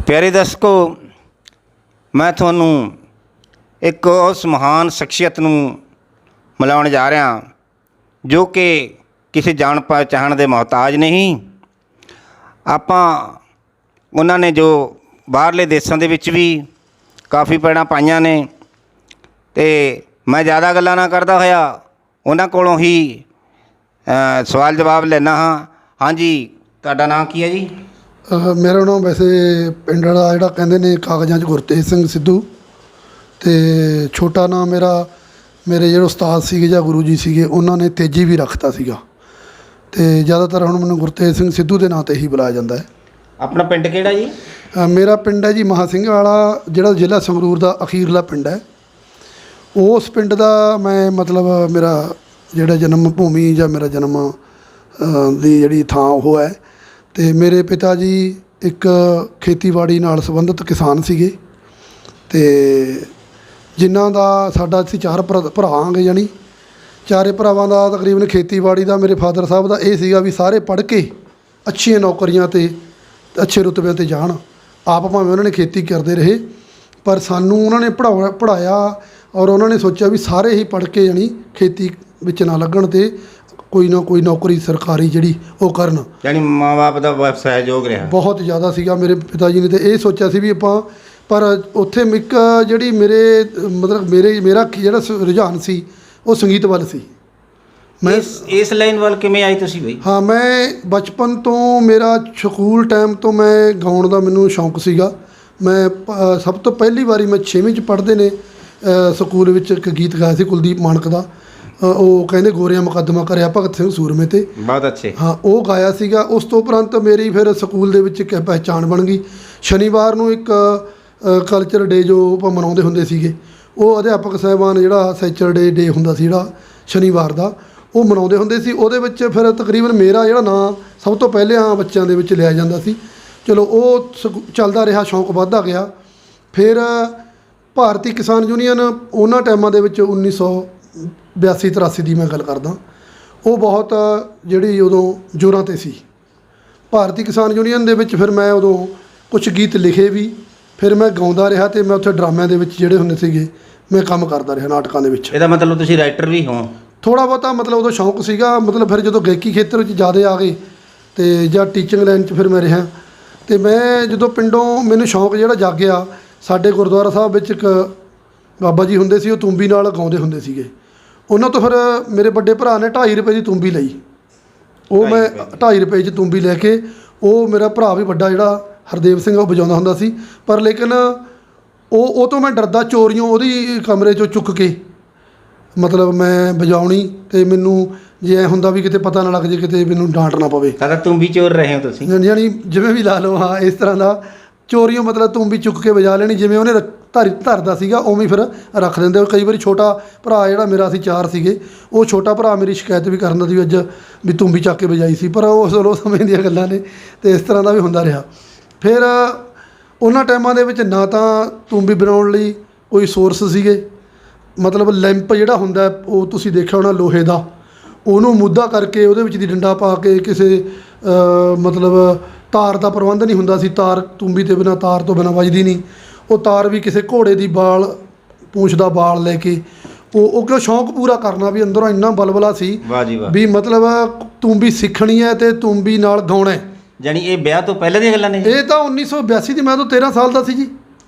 प्यारे दर्शकों, मैं ਤੁਹਾਨੂੰ एक उस महान शख्सियत ਨੂੰ ਮਿਲਾਉਣ ਜਾ ਰਿਹਾ ਜੋ ਕਿ ਕਿਸੇ ਜਾਣ ਪਹਿਚਾਣ ਦੇ ਮੁਹਤਾਜ ਨਹੀਂ। ਆਪਾਂ ਉਹਨਾਂ ਨੇ ਜੋ ਬਾਹਰਲੇ ਦੇਸ਼ਾਂ ਦੇ ਵਿੱਚ ਵੀ ਕਾਫੀ ਪੈੜਾਂ ਪਾਈਆਂ ਨੇ ਤੇ ਮੈਂ ਜ਼ਿਆਦਾ ਗੱਲਾਂ ਨਾ ਕਰਦਾ ਹੋਇਆ ਉਹਨਾਂ ਕੋਲੋਂ ਹੀ ਸਵਾਲ ਜਵਾਬ ਲੈਣਾ ਹਾਂ। ਹਾਂਜੀ, ਤੁਹਾਡਾ ਨਾਮ ਕੀ ਹੈ ਜੀ? ਮੇਰਾ ਨਾਮ ਵੈਸੇ ਪਿੰਡ ਵਾਲਾ ਜਿਹੜਾ ਕਹਿੰਦੇ ਨੇ ਕਾਗਜ਼ਾਂ 'ਚ ਗੁਰਤੇਜ ਸਿੰਘ ਸਿੱਧੂ, ਅਤੇ ਛੋਟਾ ਨਾਮ ਮੇਰੇ ਜਿਹੜੇ ਉਸਤਾਦ ਸੀਗੇ ਜਾਂ ਗੁਰੂ ਜੀ ਸੀਗੇ ਉਹਨਾਂ ਨੇ ਤੇਜੀ ਵੀ ਰੱਖਤਾ ਸੀਗਾ, ਅਤੇ ਜ਼ਿਆਦਾਤਰ ਹੁਣ ਮੈਨੂੰ ਗੁਰਤੇਜ ਸਿੰਘ ਸਿੱਧੂ ਦੇ ਨਾਂ 'ਤੇ ਹੀ ਬੁਲਾਇਆ ਜਾਂਦਾ ਹੈ। ਆਪਣਾ ਪਿੰਡ ਕਿਹੜਾ ਜੀ? ਮੇਰਾ ਪਿੰਡ ਹੈ ਜੀ ਮਹਾਂ ਸਿੰਘ ਵਾਲਾ, ਜਿਹੜਾ ਜ਼ਿਲ੍ਹਾ ਸੰਗਰੂਰ ਦਾ ਅਖੀਰਲਾ ਪਿੰਡ ਹੈ। ਉਸ ਪਿੰਡ ਦਾ ਮੈਂ ਮਤਲਬ ਮੇਰਾ ਜਿਹੜਾ ਜਨਮ ਭੂਮੀ ਜਾਂ ਮੇਰਾ ਜਨਮ ਦੀ ਜਿਹੜੀ ਥਾਂ ਉਹ ਹੈ। ਅਤੇ ਮੇਰੇ ਪਿਤਾ ਜੀ ਇੱਕ ਖੇਤੀਬਾੜੀ ਨਾਲ ਸੰਬੰਧਿਤ ਕਿਸਾਨ ਸੀਗੇ, ਅਤੇ ਜਿਨ੍ਹਾਂ ਦਾ ਅਸੀਂ 4 ਭਰਾ ਆਂਗੇ, ਯਾਨੀ 4 ਭਰਾਵਾਂ ਦਾ ਤਕਰੀਬਨ ਖੇਤੀਬਾੜੀ ਦਾ ਮੇਰੇ ਫਾਦਰ ਸਾਹਿਬ ਦਾ ਇਹ ਸੀਗਾ ਵੀ ਸਾਰੇ ਪੜ੍ਹ ਕੇ ਅੱਛੀਆਂ ਨੌਕਰੀਆਂ 'ਤੇ ਅੱਛੇ ਰੁਤਬਿਆਂ 'ਤੇ ਜਾਣ। ਆਪ ਭਾਵੇਂ ਉਹਨਾਂ ਨੇ ਖੇਤੀ ਕਰਦੇ ਰਹੇ, ਪਰ ਸਾਨੂੰ ਉਹਨਾਂ ਨੇ ਪੜ੍ਹਾਇਆ ਔਰ ਉਹਨਾਂ ਨੇ ਸੋਚਿਆ ਵੀ ਸਾਰੇ ਹੀ ਪੜ੍ਹ ਕੇ ਯਾਨੀ ਖੇਤੀ ਵਿੱਚ ਨਾ ਲੱਗਣ ਅਤੇ ਕੋਈ ਨਾ ਕੋਈ ਨੌਕਰੀ ਸਰਕਾਰੀ ਜਿਹੜੀ ਉਹ ਕਰਨ। ਯਾਨੀ ਮਾਂ ਬਾਪ ਦਾ ਸਹਿਯੋਗ ਰਿਹਾ ਬਹੁਤ ਜ਼ਿਆਦਾ ਸੀਗਾ ਮੇਰੇ ਪਿਤਾ ਜੀ ਨੇ, ਤਾਂ ਇਹ ਸੋਚਿਆ ਸੀ ਵੀ ਆਪਾਂ, ਪਰ ਉੱਥੇ ਇੱਕ ਜਿਹੜੀ ਮੇਰਾ ਜਿਹੜਾ ਰੁਝਾਨ ਸੀ ਉਹ ਸੰਗੀਤ ਵੱਲ ਸੀ। ਮੈਂ ਇਸ ਲਾਈਨ ਵੱਲ ਕਿਵੇਂ ਆਏ ਤੁਸੀਂ ਬਈ? ਹਾਂ, ਮੈਂ ਬਚਪਨ ਤੋਂ ਮੇਰਾ ਸਕੂਲ ਟਾਈਮ ਤੋਂ ਮੈਂ ਗਾਉਣ ਦਾ ਮੈਨੂੰ ਸ਼ੌਂਕ ਸੀਗਾ। ਮੈਂ ਸਭ ਤੋਂ ਪਹਿਲੀ ਵਾਰੀ ਮੈਂ 6ਵੀਂ 'ਚ ਪੜ੍ਹਦੇ ਨੇ ਸਕੂਲ ਵਿੱਚ ਇੱਕ ਗੀਤ ਗਾਇਆ ਸੀ ਕੁਲਦੀਪ ਮਾਨਕ ਦਾ, ਉਹ ਕਹਿੰਦੇ ਗੋਰਿਆਂ ਮੁਕੱਦਮਾ ਕਰਿਆ ਭਗਤ ਸਿੰਘ ਸੂਰਮੇ 'ਤੇ। ਬਹੁਤ ਅੱਛੇ। ਹਾਂ, ਉਹ ਗਾਇਆ ਸੀਗਾ। ਉਸ ਤੋਂ ਉਪਰੰਤ ਮੇਰੀ ਫਿਰ ਸਕੂਲ ਦੇ ਵਿੱਚ ਇੱਕ ਪਹਿਚਾਣ ਬਣ ਗਈ। ਸ਼ਨੀਵਾਰ ਨੂੰ ਇੱਕ ਕਲਚਰ ਡੇ ਜੋ ਆਪਾਂ ਮਨਾਉਂਦੇ ਹੁੰਦੇ ਸੀਗੇ, ਉਹ ਅਧਿਆਪਕ ਸਾਹਿਬਾਨ ਜਿਹੜਾ ਸੈਚਰਡੇ ਡੇ ਹੁੰਦਾ ਸੀ ਜਿਹੜਾ ਸ਼ਨੀਵਾਰ ਦਾ, ਉਹ ਮਨਾਉਂਦੇ ਹੁੰਦੇ ਸੀ। ਉਹਦੇ ਵਿੱਚ ਫਿਰ ਤਕਰੀਬਨ ਮੇਰਾ ਜਿਹੜਾ ਨਾਂ ਸਭ ਤੋਂ ਪਹਿਲਾਂ ਬੱਚਿਆਂ ਦੇ ਵਿੱਚ ਲਿਆ ਜਾਂਦਾ ਸੀ। ਚਲੋ ਉਹ ਚੱਲਦਾ ਰਿਹਾ, ਸ਼ੌਂਕ ਵੱਧਦਾ ਗਿਆ। ਫਿਰ ਭਾਰਤੀ ਕਿਸਾਨ ਯੂਨੀਅਨ ਉਹਨਾਂ ਟਾਈਮਾਂ ਦੇ ਵਿੱਚ 1982-83 ਦੀ ਮੈਂ ਗੱਲ ਕਰਦਾ, ਉਹ ਬਹੁਤ ਜਿਹੜੀ ਉਦੋਂ ਜ਼ੋਰਾਂ 'ਤੇ ਸੀ ਭਾਰਤੀ ਕਿਸਾਨ ਯੂਨੀਅਨ ਦੇ ਵਿੱਚ। ਫਿਰ ਮੈਂ ਉਦੋਂ ਕੁਛ ਗੀਤ ਲਿਖੇ ਵੀ, ਫਿਰ ਮੈਂ ਗਾਉਂਦਾ ਰਿਹਾ ਅਤੇ ਮੈਂ ਉੱਥੇ ਡਰਾਮਿਆਂ ਦੇ ਵਿੱਚ ਜਿਹੜੇ ਹੁੰਦੇ ਸੀਗੇ ਮੈਂ ਕੰਮ ਕਰਦਾ ਰਿਹਾ, ਨਾਟਕਾਂ ਦੇ ਵਿੱਚ। ਇਹਦਾ ਮਤਲਬ ਤੁਸੀਂ ਰਾਈਟਰ ਵੀ ਹੋ? ਥੋੜ੍ਹਾ ਬਹੁਤਾ ਮਤਲਬ ਉਦੋਂ ਸ਼ੌਂਕ ਸੀਗਾ। ਮਤਲਬ ਫਿਰ ਜਦੋਂ ਗਾਇਕੀ ਖੇਤਰ ਵਿੱਚ ਜ਼ਿਆਦਾ ਆ ਗਏ ਅਤੇ ਜਾਂ ਟੀਚਿੰਗ ਲਾਈਨ 'ਚ ਫਿਰ ਮੈਂ ਰਿਹਾ। ਅਤੇ ਮੈਂ ਜਦੋਂ ਪਿੰਡੋਂ ਮੈਨੂੰ ਸ਼ੌਂਕ ਜਿਹੜਾ ਜਾਗਿਆ, ਸਾਡੇ ਗੁਰਦੁਆਰਾ ਸਾਹਿਬ ਵਿੱਚ ਇੱਕ ਬਾਬਾ ਜੀ ਹੁੰਦੇ ਸੀ, ਉਹ ਤੂੰਬੀ ਨਾਲ ਗਾਉਂਦੇ ਹੁੰਦੇ ਸੀਗੇ। ਉਹਨਾਂ ਤੋਂ ਫਿਰ ਮੇਰੇ ਵੱਡੇ ਭਰਾ ਨੇ 2.5 ਰੁਪਏ ਦੀ ਤੂੰਬੀ ਲਈ। ਉਹ ਮੈਂ 2.5 ਰੁਪਏ 'ਚ ਤੂੰਬੀ ਲੈ ਕੇ, ਉਹ ਮੇਰਾ ਭਰਾ ਵੀ ਵੱਡਾ ਜਿਹੜਾ ਹਰਦੇਵ ਸਿੰਘ ਉਹ ਵਜਾਉਂਦਾ ਹੁੰਦਾ ਸੀ, ਪਰ ਲੇਕਿਨ ਉਹ ਤੋਂ ਮੈਂ ਡਰਦਾ ਚੋਰੀਓਂ ਉਹਦੀ ਕਮਰੇ 'ਚੋਂ ਚੁੱਕ ਕੇ ਮਤਲਬ ਮੈਂ ਵਜਾਉਣੀ, ਅਤੇ ਮੈਨੂੰ ਜੇ ਐਂ ਹੁੰਦਾ ਵੀ ਕਿਤੇ ਪਤਾ ਨਾ ਲੱਗ ਜੇ, ਕਿਤੇ ਮੈਨੂੰ ਡਾਂਟ ਨਾ ਪਵੇ। ਤਾਂ ਤੂੰਬੀ ਚੋਰ ਰਹੇ ਹੋ ਤੁਸੀਂ? ਯਾਨੀ ਜਿਵੇਂ ਵੀ ਲਾ ਲਓ, ਹਾਂ, ਇਸ ਤਰ੍ਹਾਂ ਦਾ ਚੋਰੀਓਂ ਮਤਲਬ ਤੂੰਬੀ ਚੁੱਕ ਕੇ ਵਜਾ ਲੈਣੀ, ਜਿਵੇਂ ਉਹਨੇ ਧਰਦਾ ਸੀਗਾ ਉਵੇਂ ਫਿਰ ਰੱਖ ਦਿੰਦੇ। ਕਈ ਵਾਰੀ ਛੋਟਾ ਭਰਾ ਜਿਹੜਾ ਮੇਰਾ, ਅਸੀਂ 4 ਸੀਗੇ, ਉਹ ਛੋਟਾ ਭਰਾ ਮੇਰੀ ਸ਼ਿਕਾਇਤ ਵੀ ਕਰਨ ਦਾ ਸੀ ਅੱਜ ਵੀ ਤੂੰਬੀ ਚੱਕ ਕੇ ਵਜਾਈ ਸੀ, ਪਰ ਉਸ ਸਮੇਂ ਦੀਆਂ ਗੱਲਾਂ ਨੇ, ਅਤੇ ਇਸ ਤਰ੍ਹਾਂ ਦਾ ਵੀ ਹੁੰਦਾ ਰਿਹਾ। ਫਿਰ ਉਹਨਾਂ ਟਾਈਮਾਂ ਦੇ ਵਿੱਚ ਨਾ ਤਾਂ ਤੂੰਬੀ ਬਣਾਉਣ ਲਈ ਕੋਈ ਸੋਰਸ ਸੀਗੇ, ਮਤਲਬ ਲੈਂਪ ਜਿਹੜਾ ਹੁੰਦਾ ਉਹ ਤੁਸੀਂ ਦੇਖਿਆ ਹੋਣਾ ਲੋਹੇ ਦਾ, ਉਹਨੂੰ ਮੁੱਦਾ ਕਰਕੇ ਉਹਦੇ ਵਿੱਚ ਦੀ ਡੰਡਾ ਪਾ ਕੇ ਕਿਸੇ ਮਤਲਬ ਤਾਰ ਦਾ ਪ੍ਰਬੰਧ ਨਹੀਂ ਹੁੰਦਾ ਸੀ। ਤਾਰ ਤੂੰਬੀ ਤੇ ਬਿਨਾਂ, ਤਾਰ ਤੋਂ ਬਿਨਾਂ ਵੱਜਦੀ ਨਹੀਂ। ਉਹ ਤਾਰ ਵੀ ਕਿਸੇ ਘੋੜੇ ਦੀ ਪੂੰਛ ਦਾ ਬਾਲ ਲੈ ਕੇ ਉਹ ਕਿਉਂ ਸ਼ੌਂਕ ਪੂਰਾ ਕਰਨਾ ਵੀ ਅੰਦਰੋਂ ਇੰਨਾ ਬਲਬਲਾ ਸੀ ਵੀ ਮਤਲਬ ਤੂੰਬੀ ਸਿੱਖਣੀ ਹੈ ਅਤੇ ਤੂੰਬੀ ਨਾਲ ਗਾਉਣਾ ਹੈ। ਜਾਣੀ ਇਹ ਵਿਆਹ ਤੋਂ ਪਹਿਲਾਂ ਦੀਆਂ ਗੱਲਾਂ ਨੇ? ਇਹ ਤਾਂ 1982 ਦੀ, ਮੈਂ ਤਾਂ 13 ਸਾਲ ਦਾ ਸੀ ਜੀ।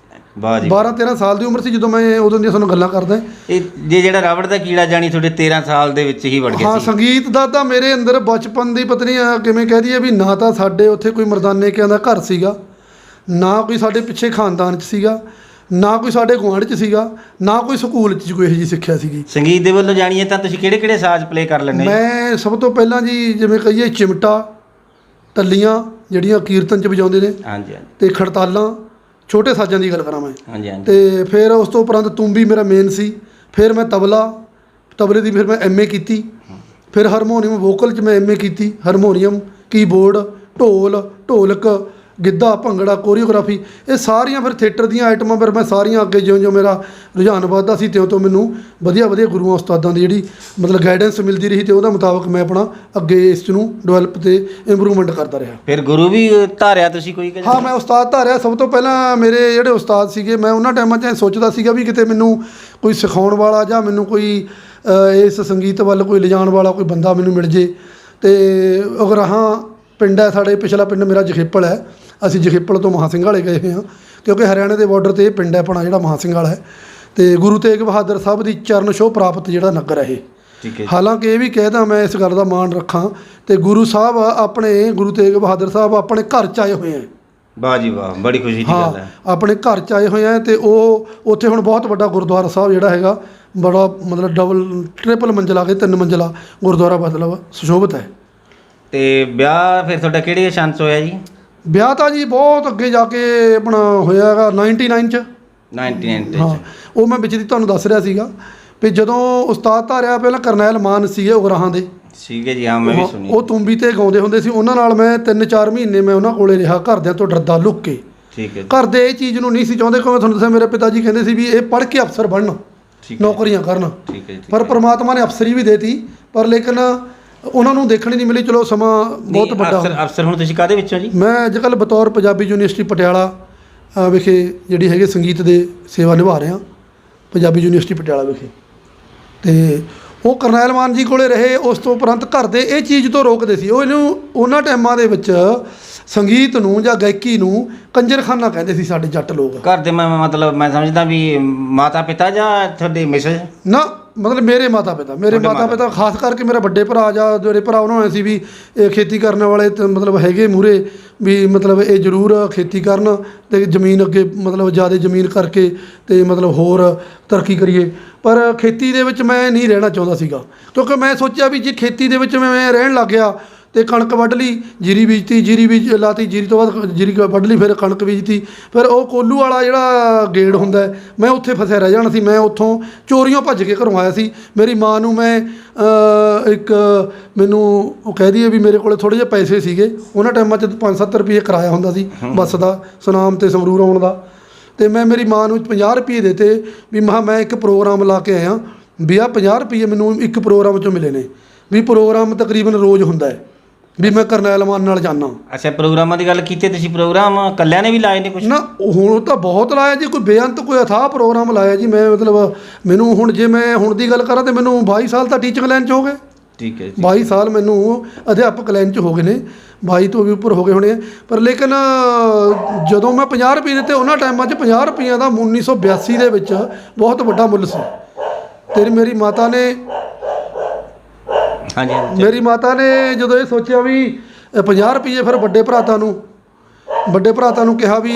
12-13 ਸਾਲ ਦੀ ਉਮਰ ਸੀ ਜਦੋਂ ਮੈਂ ਉਦੋਂ ਦੀਆਂ ਤੁਹਾਨੂੰ ਗੱਲਾਂ ਕਰਦਾ। ਇਹ ਜਿਹੜਾ ਰਾਵੜ ਦਾ ਕੀੜਾ ਜਾਣੀ ਤੁਹਾਡੇ 13 ਸਾਲ ਦੇ ਵਿੱਚ ਹੀ ਵੜ ਗਿਆ ਸੀ? ਹਾਂ, ਸੰਗੀਤ ਦਾ ਤਾਂ ਮੇਰੇ ਅੰਦਰ ਬਚਪਨ ਦੀ ਪਤਾ ਨਹੀਂ ਕਿਵੇਂ ਕਹਿ ਦਈਏ ਵੀ ਨਾ ਤਾਂ ਸਾਡੇ ਉੱਥੇ ਕੋਈ ਮਰਦਾਨੇਕਿਆਂ ਦਾ ਘਰ ਸੀਗਾ, ਨਾ ਕੋਈ ਸਾਡੇ ਪਿੱਛੇ ਖਾਨਦਾਨ 'ਚ ਸੀਗਾ, ਨਾ ਕੋਈ ਸਾਡੇ ਗੁਆਂਢ 'ਚ ਸੀਗਾ, ਨਾ ਕੋਈ ਸਕੂਲ 'ਚ ਕੋਈ ਇਹੋ ਜਿਹੀ ਸਿੱਖਿਆ ਸੀਗੀ। ਸੰਗੀਤ ਦੇ ਵੱਲੋਂ ਜਾਣੀਏ ਤਾਂ ਤੁਸੀਂ ਕਿਹੜੇ ਸਾਜ਼ ਪਲੇ ਕਰ ਲੈਂਦੇ? ਮੈਂ ਸਭ ਤੋਂ ਪਹਿਲਾਂ ਜੀ ਜਿਵੇਂ ਕਹੀਏ ਚਿਮਟਾ, ਟੱਲੀਆਂ ਜਿਹੜੀਆਂ ਕੀਰਤਨ 'ਚ ਵਜਾਉਂਦੇ ਨੇ, ਹਾਂਜੀ, ਅਤੇ ਖੜਤਾਲਾਂ, ਛੋਟੇ ਸਾਜ਼ਾਂ ਦੀ ਗੱਲ ਕਰਾਂ ਮੈਂ। ਹਾਂਜੀ। ਅਤੇ ਫਿਰ ਉਸ ਤੋਂ ਉਪਰੰਤ ਤੂੰਬੀ ਮੇਰਾ ਮੇਨ ਸੀ। ਫਿਰ ਮੈਂ ਤਬਲੇ ਦੀ ਫਿਰ ਮੈਂ MA ਕੀਤੀ। ਫਿਰ ਹਾਰਮੋਨੀਅਮ ਵੋਕਲ 'ਚ ਮੈਂ MA ਕੀਤੀ। ਹਾਰਮੋਨੀਅਮ, ਕੀਬੋਰਡ, ਢੋਲ, ਢੋਲਕ, ਗਿੱਧਾ ਭੰਗੜਾ ਕੋਰੀਓਗ੍ਰਾਫੀ ਇਹ ਸਾਰੀਆਂ ਫਿਰ ਥੀਏਟਰ ਦੀਆਂ ਆਈਟਮਾਂ ਫਿਰ ਮੈਂ ਸਾਰੀਆਂ ਅੱਗੇ ਜਿਉਂ-ਜਿਉਂ ਮੇਰਾ ਰੁਝਾਨ ਵੱਧਦਾ ਸੀ ਤਿਉਂ ਮੈਨੂੰ ਵਧੀਆ ਗੁਰੂਆਂ ਉਸਤਾਦਾਂ ਦੀ ਜਿਹੜੀ ਮਤਲਬ ਗਾਈਡੈਂਸ ਮਿਲਦੀ ਰਹੀ ਅਤੇ ਉਹਦਾ ਮੁਤਾਬਕ ਮੈਂ ਆਪਣਾ ਅੱਗੇ ਇਸ ਨੂੰ ਡਿਵੈਲਪ ਅਤੇ ਇੰਪਰੂਵਮੈਂਟ ਕਰਦਾ ਰਿਹਾ। ਫਿਰ ਗੁਰੂ ਵੀ ਧਾਰਿਆ ਤੁਸੀਂ ਕੋਈ? ਹਾਂ, ਮੈਂ ਉਸਤਾਦ ਧਾਰਿਆ। ਸਭ ਤੋਂ ਪਹਿਲਾਂ ਮੇਰੇ ਜਿਹੜੇ ਉਸਤਾਦ ਸੀਗੇ, ਮੈਂ ਉਹਨਾਂ ਟਾਈਮਾਂ 'ਚ ਇਹ ਸੋਚਦਾ ਸੀਗਾ ਵੀ ਕਿਤੇ ਮੈਨੂੰ ਕੋਈ ਸਿਖਾਉਣ ਵਾਲਾ ਜਾਂ ਮੈਨੂੰ ਕੋਈ ਇਸ ਸੰਗੀਤ ਵੱਲ ਕੋਈ ਲਿਜਾਣ ਵਾਲਾ ਕੋਈ ਬੰਦਾ ਮੈਨੂੰ ਮਿਲ ਜੇ। ਅਤੇ ਉਗਰਾਹਾਂ ਪਿੰਡ ਹੈ ਸਾਡੇ, ਪਿਛਲਾ ਪਿੰਡ ਮੇਰਾ ਜਖੇਪਲ ਹੈ। ਅਸੀਂ ਜਖੇਪਲ ਤੋਂ ਮਹਾਂ ਸਿੰਘ ਵਾਲੇ ਗਏ ਹੋਏ ਹਾਂ, ਕਿਉਂਕਿ ਹਰਿਆਣੇ ਦੇ ਬਾਰਡਰ 'ਤੇ ਇਹ ਪਿੰਡ ਹੈ ਆਪਣਾ ਜਿਹੜਾ ਮਹਾਂ ਸਿੰਘ ਵਾਲਾ ਹੈ। ਅਤੇ ਗੁਰੂ ਤੇਗ ਬਹਾਦਰ ਸਾਹਿਬ ਦੀ ਚਰਨ ਛੋਹ ਪ੍ਰਾਪਤ ਜਿਹੜਾ ਨਗਰ ਹੈ ਇਹ। ਠੀਕ ਹੈ। ਹਾਲਾਂਕਿ ਇਹ ਵੀ ਕਹਿਦਾ ਮੈਂ ਇਸ ਗੱਲ ਦਾ ਮਾਣ ਰੱਖਾਂ ਅਤੇ ਗੁਰੂ ਸਾਹਿਬ ਆਪਣੇ ਗੁਰੂ ਤੇਗ ਬਹਾਦਰ ਸਾਹਿਬ ਆਪਣੇ ਘਰ 'ਚ ਆਏ ਹੋਏ ਹੈ। ਵਾਹ ਜੀ ਵਾਹ, ਬੜੀ ਖੁਸ਼ੀ ਦੀ ਗੱਲ ਹੈ। ਆਪਣੇ ਘਰ 'ਚ ਆਏ ਹੋਏ ਆ ਅਤੇ ਉਹ ਉੱਥੇ ਹੁਣ ਬਹੁਤ ਵੱਡਾ ਗੁਰਦੁਆਰਾ ਸਾਹਿਬ ਜਿਹੜਾ ਹੈਗਾ, ਬੜਾ ਮਤਲਬ ਟ੍ਰਿਪਲ ਮੰਜ਼ਿਲਾ ਕੇ 3 ਮੰਜ਼ਿਲਾ ਗੁਰਦੁਆਰਾ ਮਤਲਬ ਸੁਸ਼ੋਭਿਤ ਹੈ। ਅਤੇ ਵਿਆਹ ਫਿਰ ਤੁਹਾਡਾ ਕਿਹੜੇ ਸੰਨ 'ਚ ਹੋਇਆ ਜੀ? ਵਿਆਹ ਤਾਂ ਜੀ ਬਹੁਤ ਅੱਗੇ ਜਾ ਕੇ ਆਪਣਾ ਹੋਇਆ ਹੈਗਾ 99 'ਚ। 99 ਹਾਂ, ਉਹ ਮੈਂ ਵਿੱਚ ਦੀ ਤੁਹਾਨੂੰ ਦੱਸ ਰਿਹਾ ਸੀਗਾ ਵੀ ਜਦੋਂ ਉਸਤਾਦ ਧਾਰਿਆ ਪਹਿਲਾਂ ਕਰਨੈਲ ਮਾਨ ਸੀਗੇ ਉਗਰਾਹਾਂ ਦੇ ਸੀਗੇ ਜੀ। ਹਾਂ, ਮੈਂ ਵੀ ਸੁਣੀ। ਉਹ ਤੁੰਬੀ 'ਤੇ ਗਾਉਂਦੇ ਹੁੰਦੇ ਸੀ। ਉਹਨਾਂ ਨਾਲ ਮੈਂ 3-4 ਮਹੀਨੇ ਮੈਂ ਉਹਨਾਂ ਕੋਲੇ ਰਿਹਾ, ਘਰਦਿਆਂ ਤੋਂ ਡਰਦਾ ਲੁੱਕ ਕੇ। ਠੀਕ ਹੈ। ਘਰ ਦੇ ਇਹ ਚੀਜ਼ ਨੂੰ ਨਹੀਂ ਸੀ ਚਾਹੁੰਦੇ, ਕਿਉਂਕਿ ਤੁਹਾਨੂੰ ਦੱਸਿਆ ਮੇਰੇ ਪਿਤਾ ਜੀ ਕਹਿੰਦੇ ਸੀ ਵੀ ਇਹ ਪੜ੍ਹ ਕੇ ਅਫਸਰ ਬਣਨ, ਨੌਕਰੀਆਂ ਕਰਨ। ਠੀਕ ਹੈ। ਪਰ ਪ੍ਰਮਾਤਮਾ ਨੇ ਅਫਸਰੀ ਵੀ ਦੇਤੀ, ਪਰ ਲੇਕਿਨ ਉਹਨਾਂ ਨੂੰ ਦੇਖਣੀ ਨਹੀਂ ਮਿਲੀ। ਚਲੋ ਸਮਾਂ ਬਹੁਤ ਵੱਡਾ। ਅਫਸਰ ਹੁਣ ਤੁਸੀਂ ਕਾਹਦੇ ਵਿੱਚੋਂ ਜੀ? ਮੈਂ ਅੱਜ ਕੱਲ੍ਹ ਬਤੌਰ ਪੰਜਾਬੀ ਯੂਨੀਵਰਸਿਟੀ ਪਟਿਆਲਾ ਵਿਖੇ ਜਿਹੜੀ ਹੈਗੀ ਸੰਗੀਤ ਦੇ ਸੇਵਾ ਨਿਭਾ ਰਿਹਾ, ਪੰਜਾਬੀ ਯੂਨੀਵਰਸਿਟੀ ਪਟਿਆਲਾ ਵਿਖੇ। ਅਤੇ ਉਹ ਕਰਨੈਲ ਮਾਨ ਜੀ ਕੋਲੇ ਰਹੇ। ਉਸ ਤੋਂ ਉਪਰੰਤ ਘਰ ਦੇ ਇਹ ਚੀਜ਼ ਤੋਂ ਰੋਕਦੇ ਸੀ। ਉਹ ਇਹਨੂੰ ਉਹਨਾਂ ਟਾਈਮਾਂ ਦੇ ਵਿੱਚ ਸੰਗੀਤ ਨੂੰ ਜਾਂ ਗਾਇਕੀ ਨੂੰ ਕੰਜਰਖਾਨਾ ਕਹਿੰਦੇ ਸੀ ਸਾਡੇ ਜੱਟ ਲੋਕ। ਘਰ ਦੇ ਮਤਲਬ ਮੈਂ ਸਮਝਦਾ ਵੀ ਮਾਤਾ ਪਿਤਾ ਜਾਂ ਤੁਹਾਡੇ ਮਿਸੇਜ? ਨਾ, ਮਤਲਬ ਮੇਰੇ ਮਾਤਾ ਪਿਤਾ ਖਾਸ ਕਰਕੇ ਮੇਰਾ ਵੱਡੇ ਭਰਾ ਜਾਂ ਜਿਹੜੇ ਭਰਾ ਉਹਨਾਂ ਨੂੰ ਸੀ ਵੀ ਇਹ ਖੇਤੀ ਕਰਨ ਵਾਲੇ ਮਤਲਬ ਹੈਗੇ ਮੂਹਰੇ ਵੀ ਮਤਲਬ ਇਹ ਜ਼ਰੂਰ ਖੇਤੀ ਕਰਨ ਅਤੇ ਜ਼ਮੀਨ ਅੱਗੇ ਮਤਲਬ ਜ਼ਿਆਦਾ ਜ਼ਮੀਨ ਕਰਕੇ ਅਤੇ ਮਤਲਬ ਹੋਰ ਤਰੱਕੀ ਕਰੀਏ। ਪਰ ਖੇਤੀ ਦੇ ਵਿੱਚ ਮੈਂ ਨਹੀਂ ਰਹਿਣਾ ਚਾਹੁੰਦਾ ਸੀਗਾ, ਕਿਉਂਕਿ ਮੈਂ ਸੋਚਿਆ ਵੀ ਜੇ ਖੇਤੀ ਦੇ ਵਿੱਚ ਮੈਂ ਰਹਿਣ ਲੱਗ ਗਿਆ ਅਤੇ ਕਣਕ ਵੱਢ ਲਈ, ਜੀਰੀ ਬੀਜਤੀ, ਜੀਰੀ ਬੀਜ ਲਾਤੀ, ਜੀਰੀ ਤੋਂ ਬਾਅਦ ਜੀਰੀ ਵੱਢ ਲਈ, ਫਿਰ ਕਣਕ ਬੀਜਤੀ, ਫਿਰ ਉਹ ਕੋਲੂ ਵਾਲਾ ਜਿਹੜਾ ਗੇੜ ਹੁੰਦਾ ਮੈਂ ਉੱਥੇ ਫਸਿਆ ਰਹਿ ਜਾਣਾ ਸੀ। ਮੈਂ ਉੱਥੋਂ ਚੋਰੀਆਂ ਭੱਜ ਕੇ ਘਰੋਂ ਆਇਆ ਸੀ। ਮੇਰੀ ਮਾਂ ਨੂੰ ਮੈਂ ਮੈਨੂੰ ਉਹ ਕਹਿ ਦਈਏ ਵੀ ਮੇਰੇ ਕੋਲ ਥੋੜ੍ਹੇ ਜਿਹੇ ਪੈਸੇ ਸੀਗੇ ਉਹਨਾਂ ਟਾਈਮਾਂ 'ਚ 5-7 ਰੁਪਏ ਕਿਰਾਇਆ ਹੁੰਦਾ ਸੀ ਬੱਸ ਦਾ ਸੁਨਾਮ ਅਤੇ ਸੰਗਰੂਰ ਆਉਣ ਦਾ। ਅਤੇ ਮੈਂ ਮੇਰੀ ਮਾਂ ਨੂੰ 50 ਰੁਪਏ ਦਿੱਤੇ ਵੀ ਮੈਂ ਇੱਕ ਪ੍ਰੋਗਰਾਮ ਲਾ ਕੇ ਆਇਆ ਵੀ ਆਹ 50 ਰੁਪਏ ਮੈਨੂੰ ਇੱਕ ਪ੍ਰੋਗਰਾਮ 'ਚੋਂ ਮਿਲੇ ਨੇ, ਵੀ ਪ੍ਰੋਗਰਾਮ ਤਕਰੀਬਨ ਰੋਜ਼ ਹੁੰਦਾ ਹੈ, ਵੀ ਮੈਂ ਕਰਨੈਲ ਮਾਨ ਨਾਲ ਜਾਂਦਾ। ਅੱਛਾ, ਪ੍ਰੋਗਰਾਮਾਂ ਦੀ ਗੱਲ ਕੀਤੀ ਤੁਸੀਂ। ਪ੍ਰੋਗਰਾਮ ਇਕੱਲਿਆਂ ਨੇ ਵੀ ਲਾਏ ਨੇ ਕੁਛ? ਨਾ, ਹੁਣ ਤਾਂ ਬਹੁਤ ਲਾਇਆ ਜੀ, ਕੋਈ ਬੇਅੰਤ ਕੋਈ ਅਥਾਹ ਪ੍ਰੋਗਰਾਮ ਲਾਇਆ ਜੀ ਮੈਂ। ਮਤਲਬ ਮੈਨੂੰ ਹੁਣ ਜੇ ਮੈਂ ਹੁਣ ਦੀ ਗੱਲ ਕਰਾਂ ਤਾਂ ਮੈਨੂੰ 22 ਸਾਲ ਤਾਂ ਟੀਚਿੰਗ ਲਾਈਨ 'ਚ ਹੋ ਗਏ। ਠੀਕ ਹੈ। 22 ਸਾਲ ਮੈਨੂੰ ਅਧਿਆਪਕ ਲਾਈਨ 'ਚ ਹੋ ਗਏ ਨੇ, 22 ਤੋਂ ਵੀ ਉੱਪਰ ਹੋ ਗਏ ਹੋਣੇ ਆ। ਪਰ ਲੇਕਿਨ ਜਦੋਂ ਮੈਂ 50 ਰੁਪਏ ਦਿੱਤੇ ਉਹਨਾਂ ਟਾਈਮਾਂ 'ਚ 50 ਰੁਪਈਆਂ ਦਾ 1982 ਦੇ ਵਿੱਚ ਬਹੁਤ ਵੱਡਾ ਮੁੱਲ ਸੀ। ਅਤੇ ਮੇਰੀ ਮਾਤਾ ਨੇ ਮੇਰੀ ਮਾਤਾ ਨੇ ਜਦੋਂ ਇਹ ਸੋਚਿਆ ਵੀ 50 ਰੁਪਏ, ਫਿਰ ਵੱਡੇ ਭਰਾਤਾਂ ਨੂੰ ਕਿਹਾ ਵੀ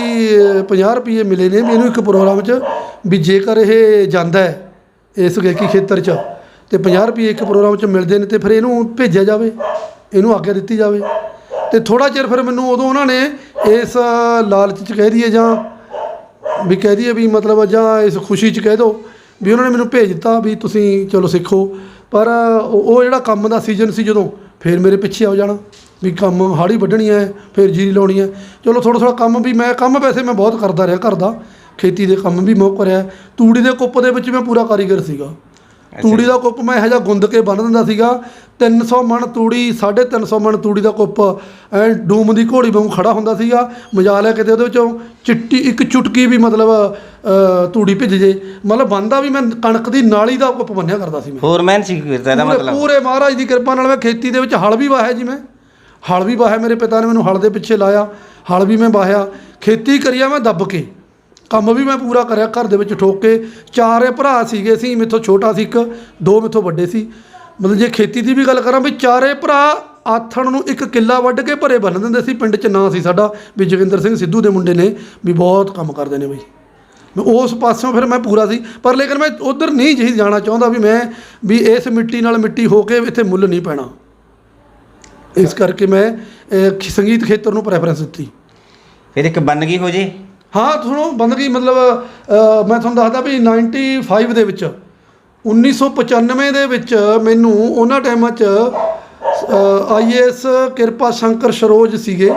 50 ਰੁਪਏ ਮਿਲੇ ਨੇ ਵੀ ਇਹਨੂੰ ਇੱਕ ਪ੍ਰੋਗਰਾਮ 'ਚ ਵੀ ਜੇਕਰ ਇਹ ਜਾਂਦਾ ਹੈ ਇਸ ਗਾਇਕੀ ਖੇਤਰ 'ਚ ਅਤੇ 50 ਰੁਪਏ ਇੱਕ ਪ੍ਰੋਗਰਾਮ 'ਚ ਮਿਲਦੇ ਨੇ, ਅਤੇ ਫਿਰ ਇਹਨੂੰ ਭੇਜਿਆ ਜਾਵੇ, ਇਹਨੂੰ ਆਗਿਆ ਦਿੱਤੀ ਜਾਵੇ। ਅਤੇ ਥੋੜ੍ਹਾ ਚਿਰ ਫਿਰ ਮੈਨੂੰ ਉਦੋਂ ਉਹਨਾਂ ਨੇ ਇਸ ਲਾਲਚ 'ਚ ਕਹਿ ਦਈਏ ਜਾਂ ਵੀ ਕਹਿ ਦਈਏ ਵੀ ਮਤਲਬ ਜਾਂ ਇਸ ਖੁਸ਼ੀ 'ਚ ਕਹਿ ਦਿਓ ਵੀ ਉਹਨਾਂ ਨੇ ਮੈਨੂੰ ਭੇਜ ਦਿੱਤਾ ਵੀ ਤੁਸੀਂ ਚਲੋ ਸਿੱਖੋ। ਪਰ ਉਹ ਜਿਹੜਾ ਕੰਮ ਦਾ ਸੀਜ਼ਨ ਸੀ ਜਦੋਂ, ਫਿਰ ਮੇਰੇ ਪਿੱਛੇ ਆ ਜਾਣਾ ਵੀ ਕੰਮ ਹਾੜੀ ਵੱਢਣੀ ਹੈ, ਫਿਰ ਜੀਰੀ ਲਾਉਣੀ ਹੈ। ਚਲੋ ਥੋੜ੍ਹਾ ਕੰਮ ਵੀ ਕੰਮ ਵੈਸੇ ਮੈਂ ਬਹੁਤ ਕਰਦਾ ਰਿਹਾ ਘਰ ਦਾ, ਖੇਤੀ ਦੇ ਕੰਮ ਵੀ ਮੈਂ ਕਰਿਆ। ਤੂੜੀ ਦੇ ਕੁੱਪ ਦੇ ਵਿੱਚ ਮੈਂ ਪੂਰਾ ਕਾਰੀਗਰ ਸੀਗਾ। ਤੂੜੀ ਦਾ ਕੁੱਪ ਮੈਂ ਇਹੋ ਜਿਹਾ ਗੁੰਦ ਕੇ ਬੰਨ੍ਹ ਦਿੰਦਾ ਸੀਗਾ। 300 ਮਣ ਤੂੜੀ, 350 ਮਣ ਤੂੜੀ ਦਾ ਕੁੱਪ ਐਂ ਡੂਮ ਦੀ ਘੋੜੀ ਵਾਂਗੂ ਖੜਾ ਹੁੰਦਾ ਸੀਗਾ। ਮਜਾਲ ਹੈ ਕਿਤੇ ਉਹਦੇ ਵਿੱਚੋਂ ਚਿੱਟੀ ਇੱਕ ਚੁਟਕੀ ਵੀ ਮਤਲਬ ਤੂੜੀ ਭਿੱਜ ਜੇ, ਮਤਲਬ ਬੰਨਦਾ ਵੀ ਮੈਂ ਕਣਕ ਦੀ ਨਾਲੀ ਦਾ ਕੁੱਪ ਬੰਨ੍ਹਿਆ ਕਰਦਾ ਸੀ ਮੈਂ। ਫੋਰਮੈਨ ਸੀ ਇਹਦਾ ਮਤਲਬ? ਪੂਰੇ ਮਹਾਰਾਜ ਦੀ ਕਿਰਪਾ ਨਾਲ ਮੈਂ ਖੇਤੀ ਦੇ ਵਿੱਚ ਹਲ ਵੀ ਵਾਹਿਆ ਜੀ। ਮੈਂ ਹਲ ਵੀ ਵਾਹਿਆ, ਮੇਰੇ ਪਿਤਾ ਨੇ ਮੈਨੂੰ ਹਲ ਦੇ ਪਿੱਛੇ ਲਾਇਆ, ਹਲ ਵੀ ਮੈਂ ਵਾਹਿਆ। ਖੇਤੀ ਕਰੀਆ ਮੈਂ ਦੱਬ ਕੇ, ਕੰਮ ਵੀ ਮੈਂ ਪੂਰਾ ਕਰਿਆ ਘਰ ਦੇ ਵਿੱਚ ਠੋਕ ਕੇ। 4 ਭਰਾ ਸੀਗੇ ਸੀ, ਮੇਥੋਂ ਛੋਟਾ ਸੀ ਇੱਕ, 2 ਮੇਥੋਂ ਵੱਡੇ ਸੀ। ਮਤਲਬ ਜੇ ਖੇਤੀ ਦੀ ਵੀ ਗੱਲ ਕਰਾਂ ਵੀ 4 ਭਰਾ ਆਥਣ ਨੂੰ ਇੱਕ ਕਿੱਲਾ ਵੱਢ ਕੇ ਭਰੇ ਬੰਨ ਦਿੰਦੇ ਸੀ। ਪਿੰਡ 'ਚ ਨਾਂ ਸੀ ਸਾਡਾ ਵੀ ਜੋਗਿੰਦਰ ਸਿੰਘ ਸਿੱਧੂ ਦੇ ਮੁੰਡੇ ਨੇ ਵੀ ਬਹੁਤ ਕੰਮ ਕਰਦੇ ਨੇ ਬਈ। ਉਸ ਪਾਸਿਓਂ ਫਿਰ ਮੈਂ ਪੂਰਾ ਸੀ। ਪਰ ਲੇਕਿਨ ਮੈਂ ਉੱਧਰ ਨਹੀਂ ਜਿਹੀ ਜਾਣਾ ਚਾਹੁੰਦਾ ਵੀ ਇਸ ਮਿੱਟੀ ਨਾਲ ਮਿੱਟੀ ਹੋ ਕੇ ਇੱਥੇ ਮੁੱਲ ਨਹੀਂ ਪੈਣਾ। ਇਸ ਕਰਕੇ ਮੈਂ ਸੰਗੀਤ ਖੇਤਰ ਨੂੰ ਪ੍ਰੈਫਰੈਂਸ ਦਿੱਤੀ। ਫਿਰ ਇੱਕ ਬੰਦਗੀ ਹੋ ਜੇ? ਹਾਂ, ਸੁਣੋ, ਬੰਦਗੀ ਮਤਲਬ ਮੈਂ ਤੁਹਾਨੂੰ ਦੱਸਦਾ ਵੀ 95 ਦੇ ਵਿੱਚ 1995 ਦੇ ਵਿੱਚ ਮੈਨੂੰ ਉਹਨਾਂ ਟਾਈਮਾਂ 'ਚ IAS ਕਿਰਪਾ ਸ਼ੰਕਰ ਸਰੋਜ ਸੀਗੇ,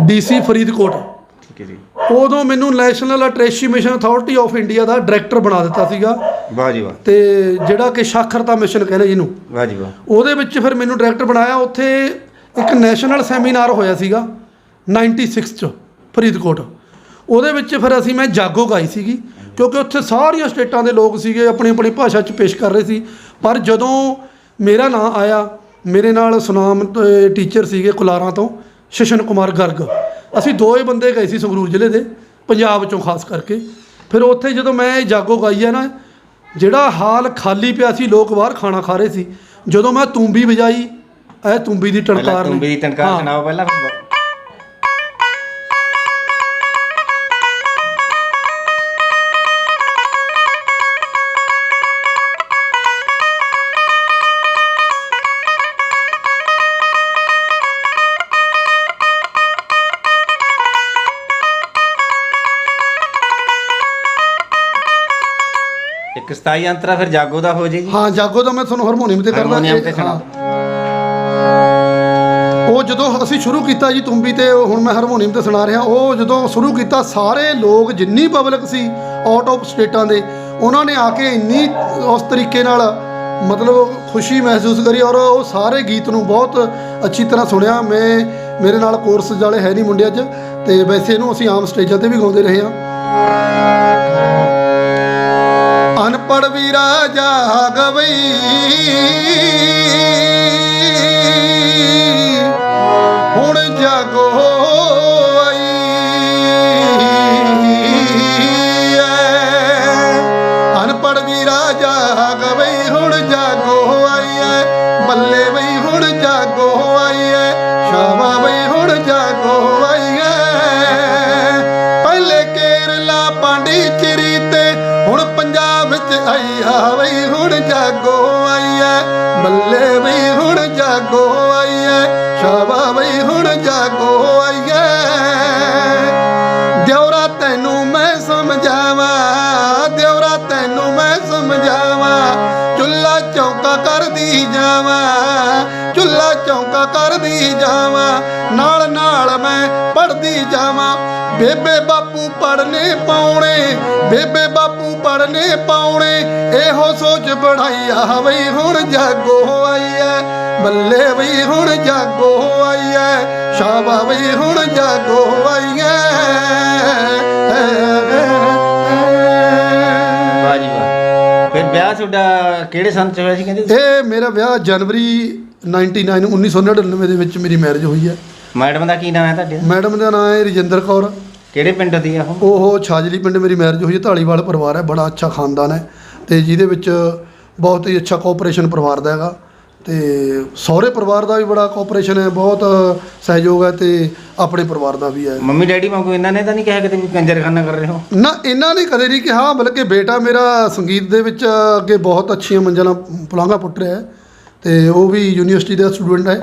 DC ਫਰੀਦਕੋਟ। ਠੀਕ ਹੈ ਜੀ। ਉਦੋਂ ਮੈਨੂੰ national transmission authority of India the director ਬਣਾ ਦਿੱਤਾ ਸੀਗਾ। ਵਾਹ ਜੀ ਵਾਹ। ਤੇ ਜਿਹੜਾ ਕਿ ਸਾਖਰਤਾ ਮਿਸ਼ਨ ਕਹਿੰਦੇ ਜਿਹਨੂੰ, ਵਾਹ ਜੀ ਵਾਹ। ਉਹਦੇ ਵਿੱਚ ਫਿਰ ਮੈਨੂੰ ਡਾਇਰੈਕਟਰ ਬਣਾਇਆ। ਉੱਥੇ ਇੱਕ ਨੈਸ਼ਨਲ ਸੈਮੀਨਾਰ ਹੋਇਆ ਸੀਗਾ 96 'ਚ ਫਰੀਦਕੋਟ। ਉਹਦੇ ਵਿੱਚ ਫਿਰ ਮੈਂ ਜਾਗੋ ਗਾਈ ਸੀਗੀ, ਕਿਉਂਕਿ ਉੱਥੇ ਸਾਰੀਆਂ ਸਟੇਟਾਂ ਦੇ ਲੋਕ ਸੀਗੇ, ਆਪਣੀ ਆਪਣੀ ਭਾਸ਼ਾ 'ਚ ਪੇਸ਼ ਕਰ ਰਹੇ ਸੀ। ਪਰ ਜਦੋਂ ਮੇਰਾ ਨਾਂ ਆਇਆ, ਮੇਰੇ ਨਾਲ ਸੁਨਾਮ ਟੀਚਰ ਸੀਗੇ ਕੁਲਾਰਾਂ ਤੋਂ, ਸ਼ਸ਼ਨ ਕੁਮਾਰ ਗਰਗ, ਅਸੀਂ 2 ਬੰਦੇ ਗਏ ਸੀ ਸੰਗਰੂਰ ਜ਼ਿਲ੍ਹੇ ਦੇ, ਪੰਜਾਬ 'ਚੋਂ ਖਾਸ ਕਰਕੇ। ਫਿਰ ਉੱਥੇ ਜਦੋਂ ਮੈਂ ਜਾਗੋ ਗਾਈ ਹੈ ਨਾ, ਜਿਹੜਾ ਹਾਲ ਖਾਲੀ ਪਿਆ ਸੀ, ਲੋਕ ਬਾਹਰ ਖਾਣਾ ਖਾ ਰਹੇ ਸੀ। ਜਦੋਂ ਮੈਂ ਤੂੰਬੀ ਵਜਾਈ, ਇਹ ਤੂੰਬੀ ਦੀ ਟਣਕਾਰ, ਤੂੰਬੀ ਦੀ ਟਣਕਾਰ ਸੁਣਾਓ ਪਹਿਲਾਂ। ਇੱਕ 27 ਅੰਤਰਾ ਫਿਰ ਜਾਗੋ ਦਾ ਹੋ ਜੇ ਜੀ। ਹਾਂ, ਜਾਗੋ ਦਾ ਮੈਂ ਤੁਹਾਨੂੰ ਹਾਰਮੋਨੀਅਮ ਤੇ ਕਰਦਾ। ਹਾਰਮੋਨੀਅਮ ਤੇ ਸੁਣਾ। ਉਹ ਜਦੋਂ ਅਸੀਂ ਸ਼ੁਰੂ ਕੀਤਾ ਜੀ ਤੂੰਬੀ ਤੇ, ਹੁਣ ਮੈਂ ਹਾਰਮੋਨੀਅਮ ਤੇ ਸੁਣਾ ਰਿਹਾ। ਉਹ ਜਦੋਂ ਸ਼ੁਰੂ ਕੀਤਾ, ਸਾਰੇ ਲੋਕ ਜਿੰਨੀ ਪਬਲਿਕ ਸੀ ਆਊਟ ਆਫ ਸਟੇਟਾਂ ਦੇ, ਉਹਨਾਂ ਨੇ ਆ ਕੇ ਇੰਨੀ ਉਸ ਤਰੀਕੇ ਨਾਲ ਮਤਲਬ ਖੁਸ਼ੀ ਮਹਿਸੂਸ ਕਰੀ, ਔਰ ਉਹ ਸਾਰੇ ਗੀਤ ਨੂੰ ਬਹੁਤ ਅੱਛੀ ਤਰ੍ਹਾਂ ਸੁਣਿਆ। ਮੇਰੇ ਨਾਲ ਕੋਰਸ ਵਾਲੇ ਹੈ ਨਹੀਂ ਮੁੰਡੇ ਅੱਜ, ਤੇ ਵੈਸੇ ਇਹਨੂੰ ਅਸੀਂ ਆਮ ਸਟੇਜਾਂ ਤੇ ਵੀ ਗਾਉਂਦੇ ਰਹੇ ਹਾਂ। ਅਨਪੜ੍ਹ ਵੀਰਾ ਜਾਗ ਬਈ, ਹੁਣ ਜਾਗੋ ਆਈ ਐ। ਅਨਪੜ੍ਹ ਵੀਰਾ ਜਾਗ ਬਈ, ਹੁਣ ਜਾਗੋ ਆਈ ਐ। ਬੱਲੇ ਬਈ ਹੁਣ ਜਾਗੋ ਆਈ ਐ। ਸ਼ਾਬਾ ਬਈ ਹੁਣ ਜਾਗੋ ਆਈ ਐ। ਪਹਿਲੇ ਕੇਰਲਾ ਪਾਂਡੀਚੇਰੀ ਤੇ, ਹੁਣ ਪੰਜਾਬ ਵਿੱਚ ਆਈ ਆ ਬਈ, ਹੁਣ ਜਾਗੋ ਆਈ ਐ। ਬੱਲੇ ਬਈ ਹੁਣ ਜਾਗੋ ਆਈ ਐ। ਸ਼ਾਬਾ ਬਈ ਹੁਣ ਜਾਗੋ ਆਈ ਐ। ਦਿਉਰਾ ਤੈਨੂੰ ਮੈਂ ਸਮਝਾਵਾਂ, ਦਿਉਰਾ ਤੈਨੂੰ ਮੈਂ ਸਮਝਾਵਾਂ, ਚੁੱਲ੍ਹਾ ਚੌਂਕਾ ਕਰਦੀ ਜਾਵਾਂ, ਚੁੱਲ੍ਹਾ ਚੌਂਕਾ ਕਰਦੀ ਜਾਵਾਂ, ਨਾਲ ਨਾਲ ਮੈਂ ਪੜ੍ਹਦੀ ਜਾਵਾਂ। ਬੇਬੇ ਬਾਪੂ ਪੜ੍ਹਨੇ ਪਾਉਣੇ, ਬੇਬੇ ਬਾਪੂ ਪੜ੍ਹਨੇ ਪਾਉਣੇ, ਇਹੋ ਸੋਚ ਬਣਾਈ ਆ ਬਈ, ਹੁਣ ਜਾਗੋ ਆਈ ਐ। ਬੱਲੇ ਬਈ ਹੁਣ ਜਾਗੋ ਆਈ ਐ। ਸ਼ਾਬਾ ਬਈ ਹੁਣ ਜਾਗੋ ਆਈ ਐ। ਵਾਹ ਜੀ ਵਾਹ। ਫਿਰ ਵਿਆਹ ਤੁਹਾਡਾ ਕਿਹੜੇ ਸੰਨ 'ਚ ਹੋਇਆ ਸੀ ਕਹਿੰਦੇ? ਇਹ ਮੇਰਾ ਵਿਆਹ ਜਨਵਰੀ 1999 ਦੇ ਵਿੱਚ ਮੇਰੀ ਮੈਰਿਜ ਹੋਈ ਹੈ। ਮੈਡਮ ਦਾ ਕੀ ਨਾਮ ਹੈ ਤੁਹਾਡੇ? ਮੈਡਮ ਦਾ ਨਾਮ ਹੈ ਰਜਿੰਦਰ ਕੌਰ। ਕਿਹੜੇ ਪਿੰਡ ਦੀ ਆ ਉਹ? ਉਹ ਛਾਜਲੀ ਪਿੰਡ ਮੇਰੀ ਮੈਰਿਜ ਹੋਈ ਹੈ। ਢਾਲੀਵਾਲ ਪਰਿਵਾਰ ਹੈ, ਬੜਾ ਅੱਛਾ ਖਾਨਦਾਨ ਹੈ, ਅਤੇ ਜਿਹਦੇ ਵਿੱਚ ਬਹੁਤ ਹੀ ਅੱਛਾ ਕੋਆਪਰੇਸ਼ਨ ਪਰਿਵਾਰ ਦਾ ਹੈਗਾ। ਅਤੇ ਸਹੁਰੇ ਪਰਿਵਾਰ ਦਾ ਵੀ ਬੜਾ ਕੋਆਪਰੇਸ਼ਨ ਹੈ, ਬਹੁਤ ਸਹਿਯੋਗ ਹੈ, ਅਤੇ ਆਪਣੇ ਪਰਿਵਾਰ ਦਾ ਵੀ ਹੈ। ਮੰਮੀ ਡੈਡੀ ਵਾਂਗੂ ਇਹਨਾਂ ਨੇ ਤਾਂ ਨਹੀਂ ਕਿਹਾ ਕਿਤੇ ਵੀ ਕੰਜਰਖਾਨਾ ਕਰ ਰਹੇ ਹੋ? ਨਾ, ਇਹਨਾਂ ਨੇ ਕਦੇ ਨਹੀਂ ਕਿਹਾ, ਬਲਕਿ ਬੇਟਾ ਮੇਰਾ ਸੰਗੀਤ ਦੇ ਵਿੱਚ ਅੱਗੇ ਬਹੁਤ ਅੱਛੀਆਂ ਮੰਜ਼ਿਲਾਂ ਪੁਲਾਂਘਾਂ ਪੁੱਟ ਰਿਹਾ ਹੈ, ਅਤੇ ਉਹ ਵੀ ਯੂਨੀਵਰਸਿਟੀ ਦਾ ਸਟੂਡੈਂਟ ਹੈ।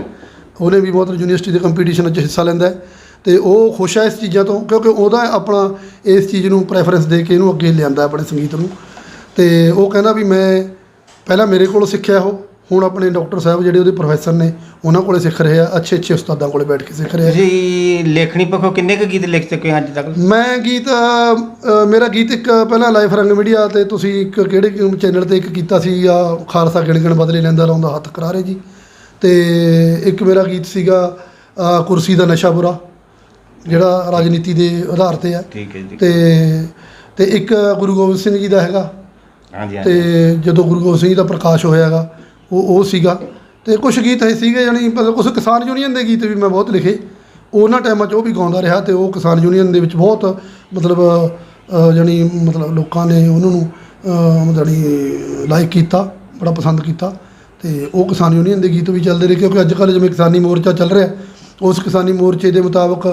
ਉਹਨੇ ਵੀ ਬਹੁਤ ਯੂਨੀਵਰਸਿਟੀ ਦੇ ਕੰਪੀਟੀਸ਼ਨ 'ਚ ਹਿੱਸਾ ਲੈਂਦਾ ਹੈ, ਅਤੇ ਉਹ ਖੁਸ਼ ਹੈ ਇਸ ਚੀਜ਼ਾਂ ਤੋਂ, ਕਿਉਂਕਿ ਉਹਦਾ ਆਪਣਾ ਇਸ ਚੀਜ਼ ਨੂੰ ਪ੍ਰੈਫਰੈਂਸ ਦੇ ਕੇ ਇਹਨੂੰ ਅੱਗੇ ਲਿਆਂਦਾ ਆਪਣੇ ਸੰਗੀਤ ਨੂੰ। ਅਤੇ ਉਹ ਕਹਿੰਦਾ ਵੀ ਮੈਂ ਪਹਿਲਾਂ ਮੇਰੇ ਕੋਲੋਂ ਸਿੱਖਿਆ, ਉਹ ਹੁਣ ਆਪਣੇ ਡਾਕਟਰ ਸਾਹਿਬ ਜਿਹੜੇ ਉਹਦੇ ਪ੍ਰੋਫੈਸਰ ਨੇ ਉਹਨਾਂ ਕੋਲੇ ਸਿੱਖ ਰਿਹਾ, ਅੱਛੇ ਅੱਛੇ ਉਸਤਾਦਾਂ ਕੋਲੇ ਬੈਠ ਕੇ ਸਿੱਖ ਰਿਹਾ। ਤੁਸੀਂ ਲੇਖਣੀ ਪੱਖੋਂ ਕਿੰਨੇ ਕੁ ਗੀਤ ਲਿਖ ਚੁੱਕੇ ਹੋ ਅੱਜ ਤੱਕ? ਮੈਂ ਗੀਤ, ਮੇਰਾ ਗੀਤ ਇੱਕ ਪਹਿਲਾਂ ਲਾਈਫ ਰੰਗ ਮੀਡੀਆ 'ਤੇ, ਤੁਸੀਂ ਇੱਕ ਕਿਹੜੇ ਚੈਨਲ 'ਤੇ ਇੱਕ ਕੀਤਾ ਸੀ, ਆ ਖਾਲਸਾ ਗਿਣ ਗਿਣ ਬਦਲੇ ਲੈਂਦਾ ਲਾਉਂਦਾ ਹੱਥ ਕਰਾਰੇ ਜੀ, ਅਤੇ ਇੱਕ ਮੇਰਾ ਗੀਤ ਸੀਗਾ ਕੁਰਸੀ ਦਾ ਨਸ਼ਾ ਬੁਰਾ, ਜਿਹੜਾ ਰਾਜਨੀਤੀ ਦੇ ਆਧਾਰ 'ਤੇ ਹੈ। ਠੀਕ ਹੈ ਜੀ। ਅਤੇ ਇੱਕ ਗੁਰੂ ਗੋਬਿੰਦ ਸਿੰਘ ਜੀ ਦਾ ਹੈਗਾ, ਹਾਂਜੀ। ਅਤੇ ਜਦੋਂ ਗੁਰੂ ਗੋਬਿੰਦ ਸਿੰਘ ਜੀ ਦਾ ਪ੍ਰਕਾਸ਼ ਹੋਇਆ ਹੈਗਾ, ਉਹ ਸੀਗਾ। ਅਤੇ ਕੁਛ ਗੀਤ ਇਹ ਸੀਗੇ, ਜਾਣੀ ਮਤਲਬ ਕੁਛ ਕਿਸਾਨ ਯੂਨੀਅਨ ਦੇ ਗੀਤ ਵੀ ਮੈਂ ਬਹੁਤ ਲਿਖੇ ਉਹਨਾਂ ਟਾਈਮਾਂ 'ਚ, ਉਹ ਵੀ ਗਾਉਂਦਾ ਰਿਹਾ। ਅਤੇ ਉਹ ਕਿਸਾਨ ਯੂਨੀਅਨ ਦੇ ਵਿੱਚ ਬਹੁਤ ਮਤਲਬ ਜਾਣੀ ਮਤਲਬ ਲੋਕਾਂ ਨੇ ਉਹਨਾਂ ਨੂੰ ਜਾਣੀ ਲਾਈਕ ਕੀਤਾ, ਬੜਾ ਪਸੰਦ ਕੀਤਾ। ਅਤੇ ਉਹ ਕਿਸਾਨ ਯੂਨੀਅਨ ਦੇ ਗੀਤ ਵੀ ਚੱਲਦੇ ਰਹੇ, ਕਿਉਂਕਿ ਅੱਜ ਕੱਲ੍ਹ ਜਿਵੇਂ ਕਿਸਾਨੀ ਮੋਰਚਾ ਚੱਲ ਰਿਹਾ, ਉਸ ਕਿਸਾਨੀ ਮੋਰਚੇ ਦੇ ਮੁਤਾਬਕ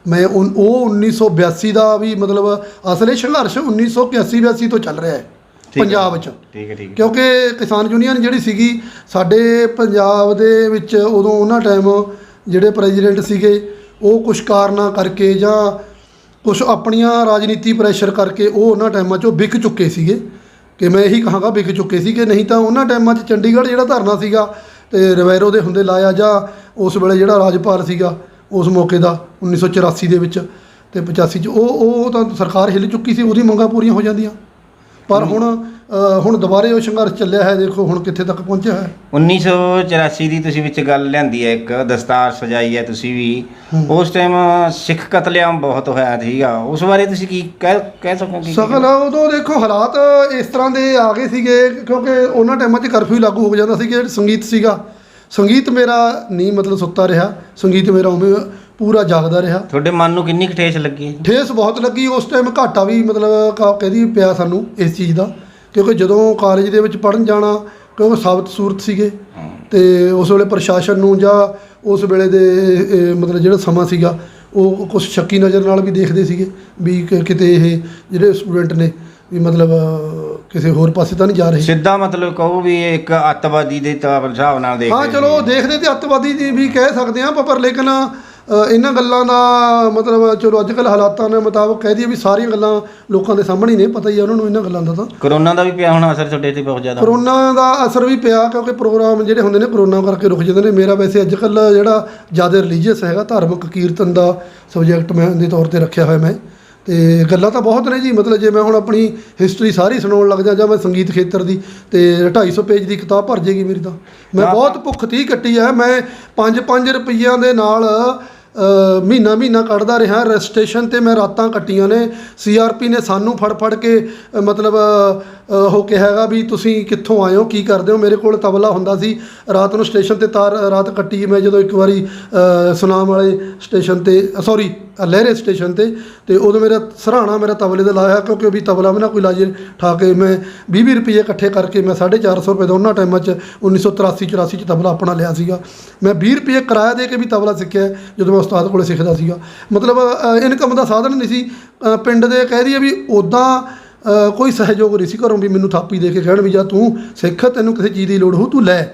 ਮੈਂ ਉਹ 1982 ਦਾ ਵੀ ਮਤਲਬ ਅਸਲੇ ਸੰਘਰਸ਼ 1981-82 ਤੋਂ ਚੱਲ ਰਿਹਾ ਹੈ ਪੰਜਾਬ 'ਚ। ਠੀਕ ਹੈ, ਠੀਕ ਹੈ। ਕਿਉਂਕਿ ਕਿਸਾਨ ਯੂਨੀਅਨ ਜਿਹੜੀ ਸੀਗੀ ਸਾਡੇ ਪੰਜਾਬ ਦੇ ਵਿੱਚ ਉਦੋਂ, ਉਹਨਾਂ ਟਾਈਮ ਜਿਹੜੇ ਪ੍ਰੈਜ਼ੀਡੈਂਟ ਸੀਗੇ, ਉਹ ਕੁਛ ਕਾਰਨਾਂ ਕਰਕੇ ਜਾਂ ਕੁਛ ਆਪਣੀਆਂ ਰਾਜਨੀਤੀ ਪ੍ਰੈਸ਼ਰ ਕਰਕੇ ਉਹ ਉਹਨਾਂ ਟਾਈਮਾਂ 'ਚੋਂ ਵਿਕ ਚੁੱਕੇ ਸੀਗੇ, ਕਿ ਮੈਂ ਇਹੀ ਕਹਾਂਗਾ ਵਿਕ ਚੁੱਕੇ ਸੀ। ਕਿ ਨਹੀਂ ਤਾਂ ਉਹਨਾਂ ਟਾਈਮਾਂ 'ਚ ਚੰਡੀਗੜ੍ਹ ਜਿਹੜਾ ਧਰਨਾ ਸੀਗਾ, ਅਤੇ ਰਿਵੈਰੋ ਦੇ ਹੁੰਦੇ ਲਾਇਆ, ਜਾਂ ਉਸ ਵੇਲੇ ਜਿਹੜਾ ਰਾਜਪਾਲ ਸੀਗਾ ਉਸ ਮੌਕੇ ਦਾ 1984 ਦੇ ਵਿੱਚ ਅਤੇ 85 'ਚ ਉਹ ਤਾਂ ਸਰਕਾਰ ਹਿੱਲ ਚੁੱਕੀ ਸੀ, ਉਹਦੀ ਮੰਗਾਂ ਪੂਰੀਆਂ ਹੋ ਜਾਂਦੀਆਂ। ਪਰ ਹੁਣ ਦੁਬਾਰੇ ਉਹ ਸੰਘਰਸ਼ ਚੱਲਿਆ ਹੈ, ਦੇਖੋ ਹੁਣ ਕਿੱਥੇ ਤੱਕ ਪਹੁੰਚਿਆ ਹੈ। 1984 ਦੀ ਤੁਸੀਂ ਵਿੱਚ ਗੱਲ ਲਿਆਂਦੀ ਹੈ, ਇੱਕ ਦਸਤਾਰ ਸਜਾਈ ਹੈ ਤੁਸੀਂ ਵੀ, ਉਸ ਟਾਈਮ ਸਿੱਖ ਕਤਲੇਆਮ ਬਹੁਤ ਹੋਇਆ ਸੀਗਾ, ਉਸ ਬਾਰੇ ਤੁਸੀਂ ਕੀ ਕਹਿ ਸਕੋਗੇ? ਸਗਲ ਉਦੋਂ ਦੇਖੋ ਹਾਲਾਤ ਇਸ ਤਰ੍ਹਾਂ ਦੇ ਆ ਗਏ ਸੀਗੇ, ਕਿਉਂਕਿ ਉਹਨਾਂ ਟਾਈਮਾਂ 'ਚ ਕਰਫਿਊ ਲਾਗੂ ਹੋ ਜਾਂਦਾ ਸੀ ਕਿ ਸੰਗੀਤ ਸੀਗਾ, ਸੰਗੀਤ ਮੇਰਾ ਨਹੀਂ ਮਤਲਬ ਸੁੱਤਾ ਰਿਹਾ, ਸੰਗੀਤ ਮੇਰਾ ਉਵੇਂ ਪੂਰਾ ਜਾਗਦਾ ਰਿਹਾ। ਤੁਹਾਡੇ ਮਨ ਨੂੰ ਕਿੰਨੀ ਕੁ ਠੇਸ ਲੱਗੀ? ਠੇਸ ਬਹੁਤ ਲੱਗੀ। ਉਸ ਟਾਈਮ ਘਾਟਾ ਵੀ ਮਤਲਬ ਕਹਿਦੀ ਪਿਆ ਸਾਨੂੰ ਇਸ ਚੀਜ਼ ਦਾ, ਕਿਉਂਕਿ ਜਦੋਂ ਕਾਲਜ ਦੇ ਵਿੱਚ ਪੜ੍ਹਨ ਜਾਣਾ, ਕਿਉਂਕਿ ਸਾਬਤ ਸੂਰਤ ਸੀਗੇ, ਅਤੇ ਉਸ ਵੇਲੇ ਪ੍ਰਸ਼ਾਸਨ ਨੂੰ ਜਾਂ ਉਸ ਵੇਲੇ ਦੇ ਮਤਲਬ ਜਿਹੜਾ ਸਮਾਂ ਸੀਗਾ ਉਹ ਕੁਛ ਸ਼ੱਕੀ ਨਜ਼ਰ ਨਾਲ ਵੀ ਦੇਖਦੇ ਸੀਗੇ ਵੀ ਕਿਤੇ ਇਹ ਜਿਹੜੇ ਸਟੂਡੈਂਟ ਨੇ ਵੀ ਮਤਲਬ ਕਿਸੇ ਹੋਰ ਪਾਸੇ ਤਾਂ ਨਹੀਂ ਜਾ ਰਹੇ। ਸਿੱਧਾ ਮਤਲਬ ਕਹੋ ਵੀ ਇੱਕ ਅੱਤਵਾਦੀ ਦੇ ਹਿਸਾਬ ਨਾਲ ਦੇਖਦੇ? ਹਾਂ ਚਲੋ ਦੇਖਦੇ ਤੇ ਅੱਤਵਾਦੀ ਦੀ ਵੀ ਕਹਿ ਸਕਦੇ ਹਾਂ, ਪਰ ਲੇਕਿਨ ਇਹਨਾਂ ਗੱਲਾਂ ਦਾ ਮਤਲਬ ਚਲੋ ਅੱਜ ਕੱਲ੍ਹ ਹਾਲਾਤਾਂ ਦੇ ਮੁਤਾਬਕ ਕਹਿ ਦਈਏ ਵੀ ਸਾਰੀਆਂ ਗੱਲਾਂ ਲੋਕਾਂ ਦੇ ਸਾਹਮਣੇ ਨੇ, ਪਤਾ ਹੀ ਆ ਉਹਨਾਂ ਨੂੰ ਇਹਨਾਂ ਗੱਲਾਂ ਦਾ। ਤਾਂ ਕਰੋਨਾ ਦਾ ਵੀ ਪਿਆ ਹੋਣਾ ਅਸਰ ਤੁਹਾਡੇ 'ਤੇ ਬਹੁਤ ਜ਼ਿਆਦਾ? ਕਰੋਨਾ ਦਾ ਅਸਰ ਵੀ ਪਿਆ, ਕਿਉਂਕਿ ਪ੍ਰੋਗਰਾਮ ਜਿਹੜੇ ਹੁੰਦੇ ਨੇ ਕਰੋਨਾ ਕਰਕੇ ਰੁਕ ਜਾਂਦੇ ਨੇ। ਮੇਰਾ ਵੈਸੇ ਅੱਜ ਕੱਲ੍ਹ ਜਿਹੜਾ ਜ਼ਿਆਦਾ ਰਿਲੀਜੀਅਸ ਹੈਗਾ, ਧਾਰਮਿਕ ਕੀਰਤਨ ਦਾ ਸਬਜੈਕਟ ਮੈਂ ਦੇ ਤੌਰ 'ਤੇ ਰੱਖਿਆ ਹੋਇਆ ਮੈਂ, ਅਤੇ ਗੱਲਾਂ ਤਾਂ ਬਹੁਤ ਨੇ ਜੀ। ਮਤਲਬ ਜੇ ਮੈਂ ਹੁਣ ਆਪਣੀ ਹਿਸਟਰੀ ਸਾਰੀ ਸੁਣਾਉਣ ਲੱਗ ਜਾਂ ਮੈਂ ਸੰਗੀਤ ਖੇਤਰ ਦੀ, ਅਤੇ 250 ਪੇਜ ਦੀ ਕਿਤਾਬ ਭਰ ਜੇਗੀ ਮੇਰੀ ਤਾਂ। ਮੈਂ ਬਹੁਤ ਭੁੱਖ ਤੀ ਕੱਟੀ ਹੈ, ਮੈਂ 5-5 ਰੁਪਈਆਂ ਦੇ ਨਾਲ ਮਹੀਨਾ ਕੱਢਦਾ ਰਿਹਾ। ਰਜਿਸਟ੍ਰੇਸ਼ਨ 'ਤੇ ਮੈਂ ਰਾਤਾਂ ਕੱਟੀਆਂ ਨੇ। CRP ਨੇ ਸਾਨੂੰ ਫੜ ਕੇ ਮਤਲਬ ਉਹ ਕਿਹਾ ਹੈਗਾ ਵੀ ਤੁਸੀਂ ਕਿੱਥੋਂ ਆਏ ਹੋ, ਕੀ ਕਰਦੇ ਹੋ। ਮੇਰੇ ਕੋਲ ਤਬਲਾ ਹੁੰਦਾ ਸੀ, ਰਾਤ ਨੂੰ ਸਟੇਸ਼ਨ 'ਤੇ ਰਾਤ ਕੱਟੀ ਮੈਂ। ਜਦੋਂ ਇੱਕ ਵਾਰੀ ਸੁਨਾਮ ਵਾਲੇ ਸਟੇਸ਼ਨ 'ਤੇ ਸੌਰੀ ਲਹਿਰੇ ਸਟੇਸ਼ਨ 'ਤੇ, ਅਤੇ ਉਦੋਂ ਮੇਰਾ ਸਰਾਣਾ ਮੇਰਾ ਤਬਲੇ ਦਾ ਲਾਇਆ, ਕਿਉਂਕਿ ਵੀ ਤਬਲਾ ਵੀ ਨਾ ਕੋਈ ਲਾਜੇ ਠਾ ਕੇ ਮੈਂ 20 ਰੁਪਏ ਇਕੱਠੇ ਕਰਕੇ ਮੈਂ 450 ਰੁਪਏ ਦਾ ਉਹਨਾਂ ਟਾਈਮਾਂ 'ਚ 1983-84 'ਚ ਤਬਲਾ ਆਪਣਾ ਲਿਆ ਸੀਗਾ। ਮੈਂ 20 ਰੁਪਏ ਕਿਰਾਇਆ ਦੇ ਕੇ ਵੀ ਤਬਲਾ ਸਿੱਖਿਆ ਜਦੋਂ ਮੈਂ ਉਸਤਾਦ ਕੋਲ ਸਿੱਖਦਾ ਸੀਗਾ। ਮਤਲਬ ਇਨਕਮ ਦਾ ਸਾਧਨ ਨਹੀਂ ਸੀ। ਪਿੰਡ ਦੇ ਕਹਿ ਦਈਏ ਵੀ ਉੱਦਾਂ ਕੋਈ ਸਹਿਯੋਗ ਨਹੀਂ ਸੀ ਘਰੋਂ ਵੀ ਮੈਨੂੰ ਥਾਪੀ ਦੇ ਕੇ ਕਹਿਣ ਵੀ ਜਾਂ ਤੂੰ ਸਿੱਖ, ਤੈਨੂੰ ਕਿਸੇ ਚੀਜ਼ ਦੀ ਲੋੜ ਹੋ ਤੂੰ ਲੈ।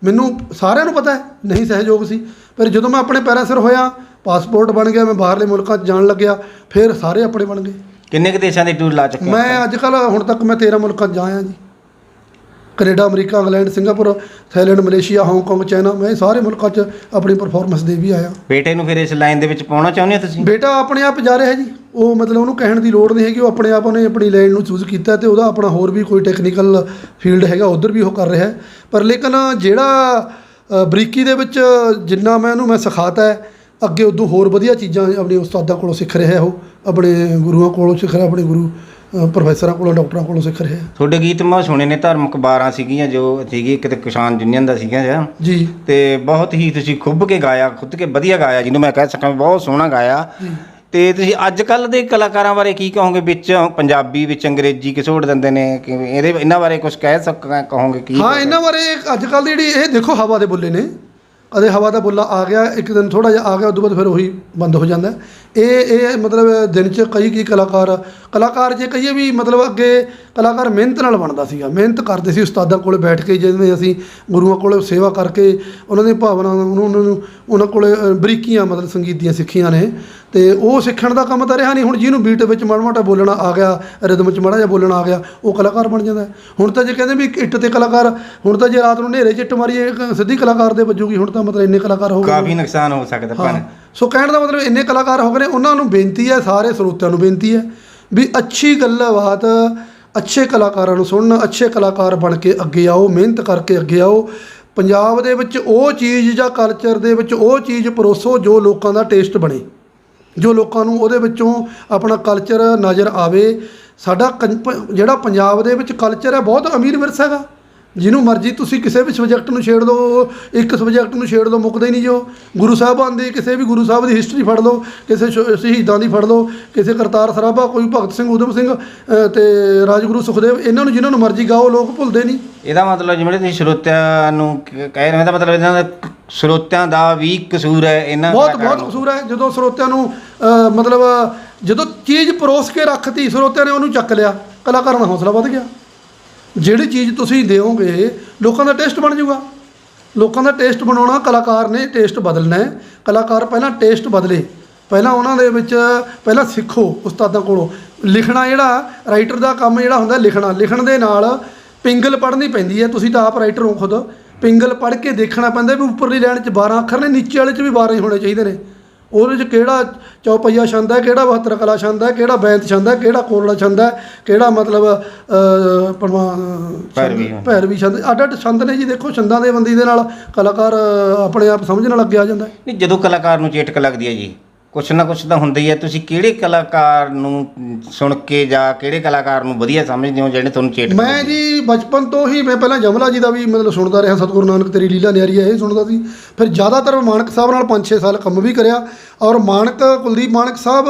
ਮੈਨੂੰ ਸਾਰਿਆਂ ਨੂੰ ਪਤਾ ਨਹੀਂ ਸਹਿਯੋਗ ਸੀ। ਪਰ ਜਦੋਂ ਮੈਂ ਆਪਣੇ ਪੈਰਾਂ ਸਿਰ ਹੋਇਆ, ਪਾਸਪੋਰਟ ਬਣ ਗਿਆ, ਮੈਂ ਬਾਹਰਲੇ ਮੁਲਕਾਂ 'ਚ ਜਾਣ ਲੱਗਿਆ, ਫਿਰ ਸਾਰੇ ਆਪਣੇ ਬਣ ਗਏ। ਕਿੰਨੇ ਕੁ ਦੇਸ਼ਾਂ ਦੇ ਟੂਰ ਲਾ ਚੁੱਕੇ? ਮੈਂ ਅੱਜ ਕੱਲ੍ਹ ਹੁਣ ਤੱਕ ਮੈਂ 13 ਮੁਲਕਾਂ 'ਚ ਜਾ ਆਇਆ ਜੀ। Canada, America, England, Singapore, Thailand, Malaysia, Hong Kong, China, ਮੈਂ ਸਾਰੇ ਮੁਲਕਾਂ 'ਚ ਆਪਣੀ ਪਰਫਾਰਮੈਂਸ ਦੇ ਵੀ ਆਇਆ। ਬੇਟੇ ਨੂੰ ਫਿਰ ਇਸ ਲਾਈਨ ਦੇ ਵਿੱਚ ਪਾਉਣਾ ਚਾਹੁੰਦੇ ਹੋ ਤੁਸੀਂ? ਬੇਟਾ ਆਪਣੇ ਆਪ ਜਾ ਰਿਹਾ ਜੀ, ਉਹ ਮਤਲਬ ਉਹਨੂੰ ਕਹਿਣ ਦੀ ਲੋੜ ਨਹੀਂ ਹੈਗੀ, ਉਹ ਆਪਣੇ ਆਪ ਉਹਨੇ ਆਪਣੀ ਲਾਈਨ ਨੂੰ ਚੂਜ਼ ਕੀਤਾ, ਅਤੇ ਉਹਦਾ ਆਪਣਾ ਹੋਰ ਵੀ ਕੋਈ ਟੈਕਨੀਕਲ ਫੀਲਡ ਹੈਗਾ, ਉੱਧਰ ਵੀ ਉਹ ਕਰ ਰਿਹਾ। ਪਰ ਲੇਕਿਨ ਜਿਹੜਾ ਬਰੀਕੀ ਦੇ ਵਿੱਚ ਜਿੰਨਾ ਮੈਂ ਸਿਖਾਤਾ ਹੈ, ਅੱਗੇ ਉਦੋਂ ਹੋਰ ਵਧੀਆ ਚੀਜ਼ਾਂ ਆਪਣੇ ਉਸਤਾਦਾਂ ਕੋਲੋਂ ਸਿੱਖ ਰਿਹਾ। ਉਹ ਆਪਣੇ ਗੁਰੂਆਂ ਕੋਲੋਂ ਸਿੱਖ ਰਿਹਾ, ਆਪਣੇ ਗੁਰੂ ਪ੍ਰੋਫੈਸਰਾਂ ਕੋਲੋਂ, ਡਾਕਟਰਾਂ ਕੋਲੋਂ ਸਿੱਖ ਰਿਹਾ। ਤੁਹਾਡੇ ਗੀਤ ਮੈਂ ਸੁਣੇ ਨੇ, ਧਾਰਮਿਕ 12 ਸੀਗੀਆਂ ਜੋ ਸੀਗੀ, ਇੱਕ ਤਾਂ ਕਿਸਾਨ ਯੂਨੀਅਨ ਦਾ ਸੀਗਾ ਜੀ, ਅਤੇ ਬਹੁਤ ਹੀ ਤੁਸੀਂ ਖੁੱਭ ਕੇ ਗਾਇਆ, ਖੁੱਦ ਕੇ ਵਧੀਆ ਗਾਇਆ, ਜਿਹਨੂੰ ਮੈਂ ਕਹਿ ਸਕਾਂ ਬਹੁਤ ਸੋਹਣਾ ਗਾਇਆ। ਅਤੇ ਤੁਸੀਂ ਅੱਜ ਕੱਲ੍ਹ ਦੇ ਕਲਾਕਾਰਾਂ ਬਾਰੇ ਕੀ ਕਹੋਗੇ? ਵਿੱਚ ਪੰਜਾਬੀ ਵਿੱਚ ਅੰਗਰੇਜ਼ੀ ਘਸੋੜ ਦਿੰਦੇ ਨੇ, ਕਿਵੇਂ ਇਹਨਾਂ ਬਾਰੇ ਕੁਝ ਕਹੋਗੇ ਕੀ? ਹਾਂ, ਇਹਨਾਂ ਬਾਰੇ ਅੱਜ ਕੱਲ੍ਹ ਦੀ ਜਿਹੜੀ ਇਹ ਦੇਖੋ ਹਵਾ ਦੇ ਬੁੱਲੇ ਨੇ, ਕਦੇ ਹਵਾ ਦਾ ਬੁੱਲਾ ਆ ਗਿਆ, ਇੱਕ ਦਿਨ ਥੋੜ੍ਹਾ ਜਿਹਾ ਆ ਗਿਆ, ਉਦੋਂ ਬਾਅਦ ਫਿਰ ਉਹੀ ਬੰਦ ਹੋ ਜਾਂਦਾ। ਇਹ ਮਤਲਬ ਦਿਨ 'ਚ ਕਈ ਕਲਾਕਾਰ ਜੇ ਕਹੀਏ ਵੀ ਮਤਲਬ ਅੱਗੇ ਕਲਾਕਾਰ ਮਿਹਨਤ ਨਾਲ ਬਣਦਾ ਸੀਗਾ, ਮਿਹਨਤ ਕਰਦੇ ਸੀ ਉਸਤਾਦਾਂ ਕੋਲ ਬੈਠ ਕੇ, ਜਿਵੇਂ ਅਸੀਂ ਗੁਰੂਆਂ ਕੋਲ ਸੇਵਾ ਕਰਕੇ ਉਹਨਾਂ ਦੀਆਂ ਭਾਵਨਾਵਾਂ ਉਹਨਾਂ ਕੋਲ ਬਰੀਕੀਆਂ ਮਤਲਬ ਸੰਗੀਤ ਦੀਆਂ ਸਿੱਖੀਆਂ ਨੇ, ਅਤੇ ਉਹ ਸਿੱਖਣ ਦਾ ਕੰਮ ਤਾਂ ਰਿਹਾ ਨਹੀਂ। ਹੁਣ ਜਿਹਨੂੰ ਬੀਟ ਵਿੱਚ ਮਾੜਾ ਮੋਟਾ ਬੋਲਣਾ ਆ ਗਿਆ, ਰਿਦਮ 'ਚ ਮਾੜਾ ਜਿਹਾ ਬੋਲਣਾ ਆ ਗਿਆ, ਉਹ ਕਲਾਕਾਰ ਬਣ ਜਾਂਦਾ। ਹੁਣ ਤਾਂ ਜੇ ਕਹਿੰਦੇ ਵੀ ਇੱਟ 'ਤੇ ਕਲਾਕਾਰ, ਹੁਣ ਤਾਂ ਜੇ ਰਾਤ ਨੂੰ ਹਨੇਰੇ 'ਚ ਇੱਟ ਮਾਰੀਏ ਸਿੱਧੀ ਕਲਾਕਾਰ ਦੇ ਵੱਜੂਗੀ। ਹੁਣ ਤਾਂ ਮਤਲਬ ਇੰਨੇ ਕਲਾਕਾਰ ਹੋ ਗਏ, ਕਾਫੀ ਨੁਕਸਾਨ ਹੋ ਸਕਦਾ। ਹਾਂ, ਸੋ ਕਹਿਣ ਦਾ ਮਤਲਬ ਇੰਨੇ ਕਲਾਕਾਰ ਹੋ ਗਏ ਨੇ। ਉਹਨਾਂ ਨੂੰ ਬੇਨਤੀ ਹੈ, ਸਾਰੇ ਸਰੋਤਿਆਂ ਨੂੰ ਬੇਨਤੀ ਹੈ ਵੀ ਅੱਛੀ ਗੱਲਬਾਤ, ਅੱਛੇ ਕਲਾਕਾਰਾਂ ਨੂੰ ਸੁਣਨ, ਅੱਛੇ ਕਲਾਕਾਰ ਬਣ ਕੇ ਅੱਗੇ ਆਓ, ਮਿਹਨਤ ਕਰਕੇ ਅੱਗੇ ਆਓ। ਪੰਜਾਬ ਦੇ ਵਿੱਚ ਉਹ ਚੀਜ਼ ਜਾਂ ਕਲਚਰ ਦੇ ਵਿੱਚ ਉਹ ਚੀਜ਼ ਪਰੋਸੋ ਜੋ ਲੋਕਾਂ ਦਾ ਟੇਸਟ ਬਣੇ, ਜੋ ਲੋਕਾਂ ਨੂੰ ਉਹਦੇ ਵਿੱਚੋਂ ਆਪਣਾ ਕਲਚਰ ਨਜ਼ਰ ਆਵੇ। ਸਾਡਾ ਜਿਹੜਾ ਪੰਜਾਬ ਦੇ ਵਿੱਚ ਕਲਚਰ ਹੈ ਬਹੁਤ ਅਮੀਰ ਵਿਰਸਾ ਹੈਗਾ। ਜਿਹਨੂੰ ਮਰਜ਼ੀ ਤੁਸੀਂ ਕਿਸੇ ਵੀ ਸਬਜੈਕਟ ਨੂੰ ਛੇੜ ਲਓ, ਇੱਕ ਸਬਜੈਕਟ ਨੂੰ ਛੇੜ ਲਓ, ਮੁੱਕਦਾ ਹੀ ਨਹੀਂ। ਜੋ ਗੁਰੂ ਸਾਹਿਬਾਨ ਦੀ, ਕਿਸੇ ਵੀ ਗੁਰੂ ਸਾਹਿਬ ਦੀ ਹਿਸਟਰੀ ਫੜ ਲਓ, ਕਿਸੇ ਸ਼ਹੀਦਾਂ ਦੀ ਫੜ ਲਓ, ਕਿਸੇ ਕਰਤਾਰ ਸਰਾਭਾ, ਕੋਈ ਭਗਤ ਸਿੰਘ, ਊਧਮ ਸਿੰਘ ਅਤੇ ਰਾਜਗੁਰੂ ਸੁਖਦੇਵ, ਇਹਨਾਂ ਨੂੰ ਜਿਹਨਾਂ ਨੂੰ ਮਰਜ਼ੀ ਗਾਓ, ਲੋਕ ਭੁੱਲਦੇ ਨਹੀਂ। ਇਹਦਾ ਮਤਲਬ ਜਿਵੇਂ ਤੁਸੀਂ ਸਰੋਤਿਆਂ ਨੂੰ ਕਹਿ ਰਹੇ ਹੋ, ਇਹਦਾ ਮਤਲਬ ਇਹਨਾਂ ਦਾ ਸਰੋਤਿਆਂ ਦਾ ਵੀ ਕਸੂਰ ਹੈ। ਇਹਨਾਂ ਬਹੁਤ ਕਸੂਰ ਹੈ। ਜਦੋਂ ਸਰੋਤਿਆਂ ਨੂੰ ਮਤਲਬ ਜਦੋਂ ਚੀਜ਼ ਪਰੋਸ ਕੇ ਰੱਖਤੀ, ਸਰੋਤਿਆਂ ਨੇ ਉਹਨੂੰ ਚੱਕ ਲਿਆ, ਕਲਾਕਾਰਾਂ ਦਾ ਹੌਸਲਾ ਵੱਧ ਗਿਆ। ਜਿਹੜੀ ਚੀਜ਼ ਤੁਸੀਂ ਦਿਓਗੇ ਲੋਕਾਂ ਦਾ ਟੇਸਟ ਬਣ ਜਾਊਗਾ। ਲੋਕਾਂ ਦਾ ਟੇਸਟ ਬਣਾਉਣਾ, ਕਲਾਕਾਰ ਨੇ ਟੇਸਟ ਬਦਲਣਾ ਹੈ। ਕਲਾਕਾਰ ਪਹਿਲਾਂ ਟੇਸਟ ਬਦਲੇ, ਪਹਿਲਾਂ ਉਹਨਾਂ ਦੇ ਵਿੱਚ ਪਹਿਲਾਂ ਸਿੱਖੋ ਉਸਤਾਦਾਂ ਕੋਲੋਂ। ਲਿਖਣਾ ਜਿਹੜਾ ਰਾਈਟਰ ਦਾ ਕੰਮ ਜਿਹੜਾ ਹੁੰਦਾ, ਲਿਖਣ ਦੇ ਨਾਲ ਪਿੰਗਲ ਪੜ੍ਹਨੀ ਪੈਂਦੀ ਹੈ। ਤੁਸੀਂ ਤਾਂ ਆਪ ਰਾਈਟਰ ਹੋ ਖੁਦ, ਪਿੰਗਲ ਪੜ੍ਹ ਕੇ ਦੇਖਣਾ ਪੈਂਦਾ ਵੀ ਉੱਪਰਲੀ ਲਾਈਨ 'ਚ 12 ਅੱਖਰ ਨੇ, ਨੀਚੇ ਵਾਲੇ 'ਚ ਵੀ 12 ਹੀ ਹੋਣੇ ਚਾਹੀਦੇ ਨੇ। ਉਹਦੇ 'ਚ ਕਿਹੜਾ ਚੌਪਈਆ ਛੰਦ ਹੈ, ਕਿਹੜਾ 72 ਕਲਾ ਛੰਦ ਹੈ, ਕਿਹੜਾ ਬੈਂਤ ਛੰਦ ਹੈ, ਕਿਹੜਾ ਕੋਰਲਾ ਛੰਦ ਹੈ, ਕਿਹੜਾ ਮਤਲਬ ਭੈਰਵੀ ਛੰਦ, ਅੱਡ ਅੱਡ ਛੰਦ ਨੇ ਜੀ। ਦੇਖੋ ਛੰਦਾਂ ਦੇ ਬੰਦੀ ਦੇ ਨਾਲ ਕਲਾਕਾਰ ਆਪਣੇ ਆਪ ਸਮਝਣ ਲੱਗ ਜਾਂਦਾ ਹੈ। ਨਹੀਂ, ਜਦੋਂ ਕਲਾਕਾਰ ਨੂੰ ਚੇਟਕ ਲੱਗਦੀ ਹੈ ਜੀ, ਕੁਛ ਨਾ ਕੁਛ ਤਾਂ ਹੁੰਦਾ ਹੀ ਹੈ। ਤੁਸੀਂ ਕਿਹੜੇ ਕਲਾਕਾਰ ਨੂੰ ਸੁਣ ਕੇ ਜਾਂ ਕਿਹੜੇ ਕਲਾਕਾਰ ਨੂੰ ਵਧੀਆ ਸਮਝਦੇ ਹੋ ਜਿਹੜੇ ਤੁਹਾਨੂੰ ਚੇਟਕ ਮੈਂ ਜੀ ਬਚਪਨ ਤੋਂ ਹੀ, ਮੈਂ ਪਹਿਲਾਂ ਜਮਲਾ ਜੀ ਦਾ ਵੀ ਮਤਲਬ ਸੁਣਦਾ ਰਿਹਾ, ਸਤਿਗੁਰੂ ਨਾਨਕ ਤੇਰੀ ਲੀਲਾ ਨਿਆਰੀ ਹੈ ਇਹ ਸੁਣਦਾ ਸੀ। ਫਿਰ ਜ਼ਿਆਦਾਤਰ ਮਾਨਕ ਸਾਹਿਬ ਨਾਲ 5-6 ਸਾਲ ਕੰਮ ਵੀ ਕਰਿਆ, ਔਰ ਕੁਲਦੀਪ ਮਾਨਕ ਸਾਹਿਬ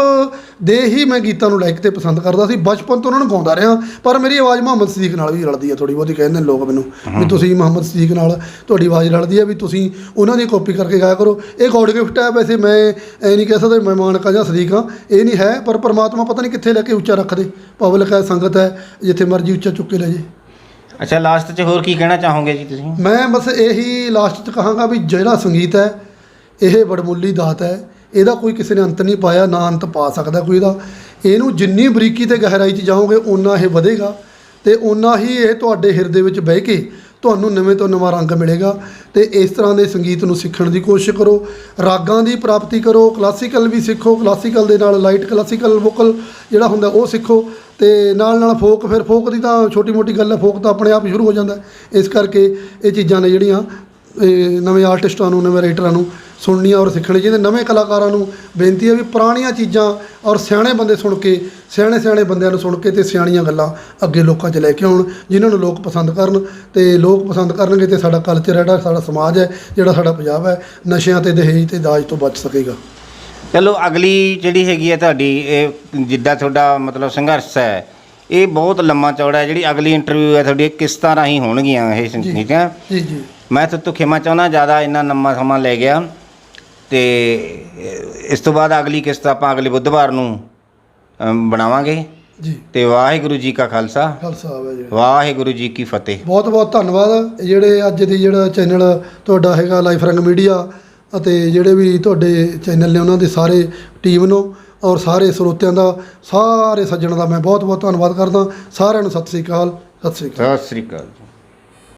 ਦੇ ਹੀ ਮੈਂ ਗੀਤਾਂ ਨੂੰ ਲਾਇਕ ਤੇ ਪਸੰਦ ਕਰਦਾ ਸੀ। ਬਚਪਨ ਤੋਂ ਉਹਨਾਂ ਨੂੰ ਗਾਉਂਦਾ ਰਿਹਾ, ਪਰ ਮੇਰੀ ਆਵਾਜ਼ ਮੁਹੰਮਦ ਸਦੀਕ ਨਾਲ ਵੀ ਰਲਦੀ ਹੈ ਥੋੜ੍ਹੀ ਬਹੁਤੀ। ਕਹਿੰਦੇ ਨੇ ਲੋਕ ਮੈਨੂੰ ਵੀ ਤੁਸੀਂ ਮੁਹੰਮਦ ਸਦੀਕ ਨਾਲ ਤੁਹਾਡੀ ਆਵਾਜ਼ ਰਲਦੀ ਹੈ, ਵੀ ਤੁਸੀਂ ਉਹਨਾਂ ਦੀ ਕਾਪੀ ਕਰਕੇ ਗਾਇਆ ਕਰੋ। ਇਹ ਗੋਡ ਗਿਫਟ ਹੈ। ਵੈਸੇ ਮੈਂ ਇਹ ਨਹੀਂ ਕਹਿ ਸਕਦਾ ਮੈਂ ਮਾਨਕ ਜਾਂ ਸਦੀਕ ਹਾਂ, ਇਹ ਨਹੀਂ ਹੈ, ਪਰ ਪਰਮਾਤਮਾ ਪਤਾ ਨਹੀਂ ਕਿੱਥੇ ਲੈ ਕੇ ਉੱਚਾ ਰੱਖਦੇ। ਪਬਲਿਕ ਹੈ, ਸੰਗਤ ਹੈ, ਜਿੱਥੇ ਮਰਜ਼ੀ ਉੱਚਾ ਚੁੱਕ ਕੇ ਲੈ ਜੇ। ਅੱਛਾ, ਲਾਸਟ 'ਚ ਹੋਰ ਕੀ ਕਹਿਣਾ ਚਾਹੋਗੇ ਜੀ ਤੁਸੀਂ? ਮੈਂ ਬਸ ਇਹੀ ਲਾਸਟ 'ਚ ਕਹਾਂਗਾ ਵੀ ਜਿਹੜਾ ਸੰਗੀਤ ਹੈ ਇਹ ਵਡਮੁੱਲੀ ਦਾਤ ਹੈ, ਇਹਦਾ ਕੋਈ ਕਿਸੇ ਨੇ ਅੰਤ ਨਹੀਂ ਪਾਇਆ, ਨਾ ਅੰਤ ਪਾ ਸਕਦਾ ਕੋਈ ਇਹਦਾ। ਇਹਨੂੰ ਜਿੰਨੀ ਬਰੀਕੀ ਤੇ ਗਹਿਰਾਈ 'ਚ ਜਾਓਗੇ ਓਨਾ ਇਹ ਵਧੇਗਾ, ਤੇ ਓਨਾ ਹੀ ਇਹ ਤੁਹਾਡੇ ਹਿਰਦੇ ਵਿੱਚ ਬਹਿ ਕੇ ਤੁਹਾਨੂੰ ਨਵੇਂ ਤੋਂ ਨਵਾਂ ਰੰਗ ਮਿਲੇਗਾ। ਤੇ ਇਸ ਤਰ੍ਹਾਂ ਦੇ ਸੰਗੀਤ ਨੂੰ ਸਿੱਖਣ ਦੀ ਕੋਸ਼ਿਸ਼ ਕਰੋ, ਰਾਗਾਂ ਦੀ ਪ੍ਰਾਪਤੀ ਕਰੋ, ਕਲਾਸੀਕਲ ਵੀ ਸਿੱਖੋ, ਕਲਾਸੀਕਲ ਦੇ ਨਾਲ ਲਾਈਟ ਕਲਾਸੀਕਲ ਵੋਕਲ ਜਿਹੜਾ ਹੁੰਦਾ ਉਹ ਸਿੱਖੋ, ਤੇ ਨਾਲ ਨਾਲ ਫੋਕ। ਫਿਰ ਫੋਕ ਦੀ ਤਾਂ ਛੋਟੀ ਮੋਟੀ ਗੱਲ ਹੈ, ਫੋਕ ਤਾਂ ਆਪਣੇ ਆਪ ਹੀ ਸ਼ੁਰੂ ਹੋ ਜਾਂਦਾ। ਇਸ ਕਰਕੇ ਇਹ ਚੀਜ਼ਾਂ ਨੇ ਜਿਹੜੀਆਂ ਨਵੇਂ ਆਰਟਿਸਟਾਂ ਨੂੰ, ਨਵੇਂ ਰਾਈਟਰਾਂ ਨੂੰ ਸੁਣਨੀਆਂ ਔਰ ਸਿੱਖਣੀ ਚਾਹੀਦੀਆਂ। ਨਵੇਂ ਕਲਾਕਾਰਾਂ ਨੂੰ ਬੇਨਤੀ ਹੈ ਵੀ ਪੁਰਾਣੀਆਂ ਚੀਜ਼ਾਂ ਔਰ ਸਿਆਣੇ ਬੰਦੇ ਸੁਣ ਕੇ, ਸਿਆਣੇ ਬੰਦਿਆਂ ਨੂੰ ਸੁਣ ਕੇ ਤੇ ਸਿਆਣੀਆਂ ਗੱਲਾਂ ਅੱਗੇ ਲੋਕਾਂ 'ਚ ਲੈ ਕੇ ਆਉਣ, ਜਿਨ੍ਹਾਂ ਨੂੰ ਲੋਕ ਪਸੰਦ ਕਰਨ। ਤੇ ਲੋਕ ਪਸੰਦ ਕਰਨਗੇ ਤੇ ਸਾਡਾ ਕਲਚਰ ਜਿਹੜਾ ਸਾਡਾ ਸਮਾਜ ਹੈ, ਜਿਹੜਾ ਸਾਡਾ ਪੰਜਾਬ ਹੈ, ਨਸ਼ਿਆਂ ਤੇ ਦਹੇਜ ਤੇ ਦਾਜ ਤੋਂ ਬਚ ਸਕੇਗਾ। ਚਲੋ, ਅਗਲੀ ਜਿਹੜੀ ਹੈਗੀ ਹੈ ਤੁਹਾਡੀ, ਇਹ ਜਿੱਦਾਂ ਤੁਹਾਡਾ ਮਤਲਬ ਸੰਘਰਸ਼ ਹੈ ਇਹ ਬਹੁਤ ਲੰਮਾ ਚੌੜਾ ਹੈ। ਜਿਹੜੀ ਅਗਲੀ ਇੰਟਰਵਿਊ ਹੈ ਤੁਹਾਡੀ ਕਿਸ਼ਤਾਂ ਰਾਹੀਂ ਹੋਣਗੀਆਂ ਇਹ, ਠੀਕ ਹੈ ਜੀ ਜੀ। ਮੈਂ ਤੁਹਾਡੇ ਤੋਂ ਖਿਮਾ ਚਾਹੁੰਦਾ, ਜ਼ਿਆਦਾ ਇੰਨਾ ਲੰਮਾ ਸਮਾਂ ਲੈ ਗਿਆ। ਤੇ ਇਸ ਤੋਂ ਬਾਅਦ ਅਗਲੀ ਕਿਸ਼ਤ ਆਪਾਂ ਅਗਲੇ ਬੁੱਧਵਾਰ ਨੂੰ ਬਣਾਵਾਂਗੇ ਜੀ। ਤੇ ਵਾਹਿਗੁਰੂ ਜੀ ਕਾ ਖਾਲਸਾ, ਵਾਹਿਗੁਰੂ ਜੀ ਕੀ ਫਤਿਹ। ਬਹੁਤ ਬਹੁਤ ਧੰਨਵਾਦ ਜਿਹੜੇ ਅੱਜ ਦੀ ਜਿਹੜਾ ਚੈਨਲ ਤੁਹਾਡਾ ਹੈਗਾ ਲਾਈਫ ਰੰਗ ਮੀਡੀਆ, ਅਤੇ ਜਿਹੜੇ ਵੀ ਤੁਹਾਡੇ ਚੈਨਲ ਨੇ ਉਹਨਾਂ ਦੇ ਸਾਰੇ ਟੀਮ ਨੂੰ ਔਰ ਸਾਰੇ ਸਰੋਤਿਆਂ ਦਾ, ਸਾਰੇ ਸੱਜਣਾਂ ਦਾ ਮੈਂ ਬਹੁਤ ਬਹੁਤ ਧੰਨਵਾਦ ਕਰਦਾ। ਸਾਰਿਆਂ ਨੂੰ ਸਤਿ ਸ੍ਰੀ ਅਕਾਲ, ਸਤਿ ਸ੍ਰੀ ਅਕਾਲ। ਸਤਿ ਸ੍ਰੀ ਅਕਾਲ ਜੀ।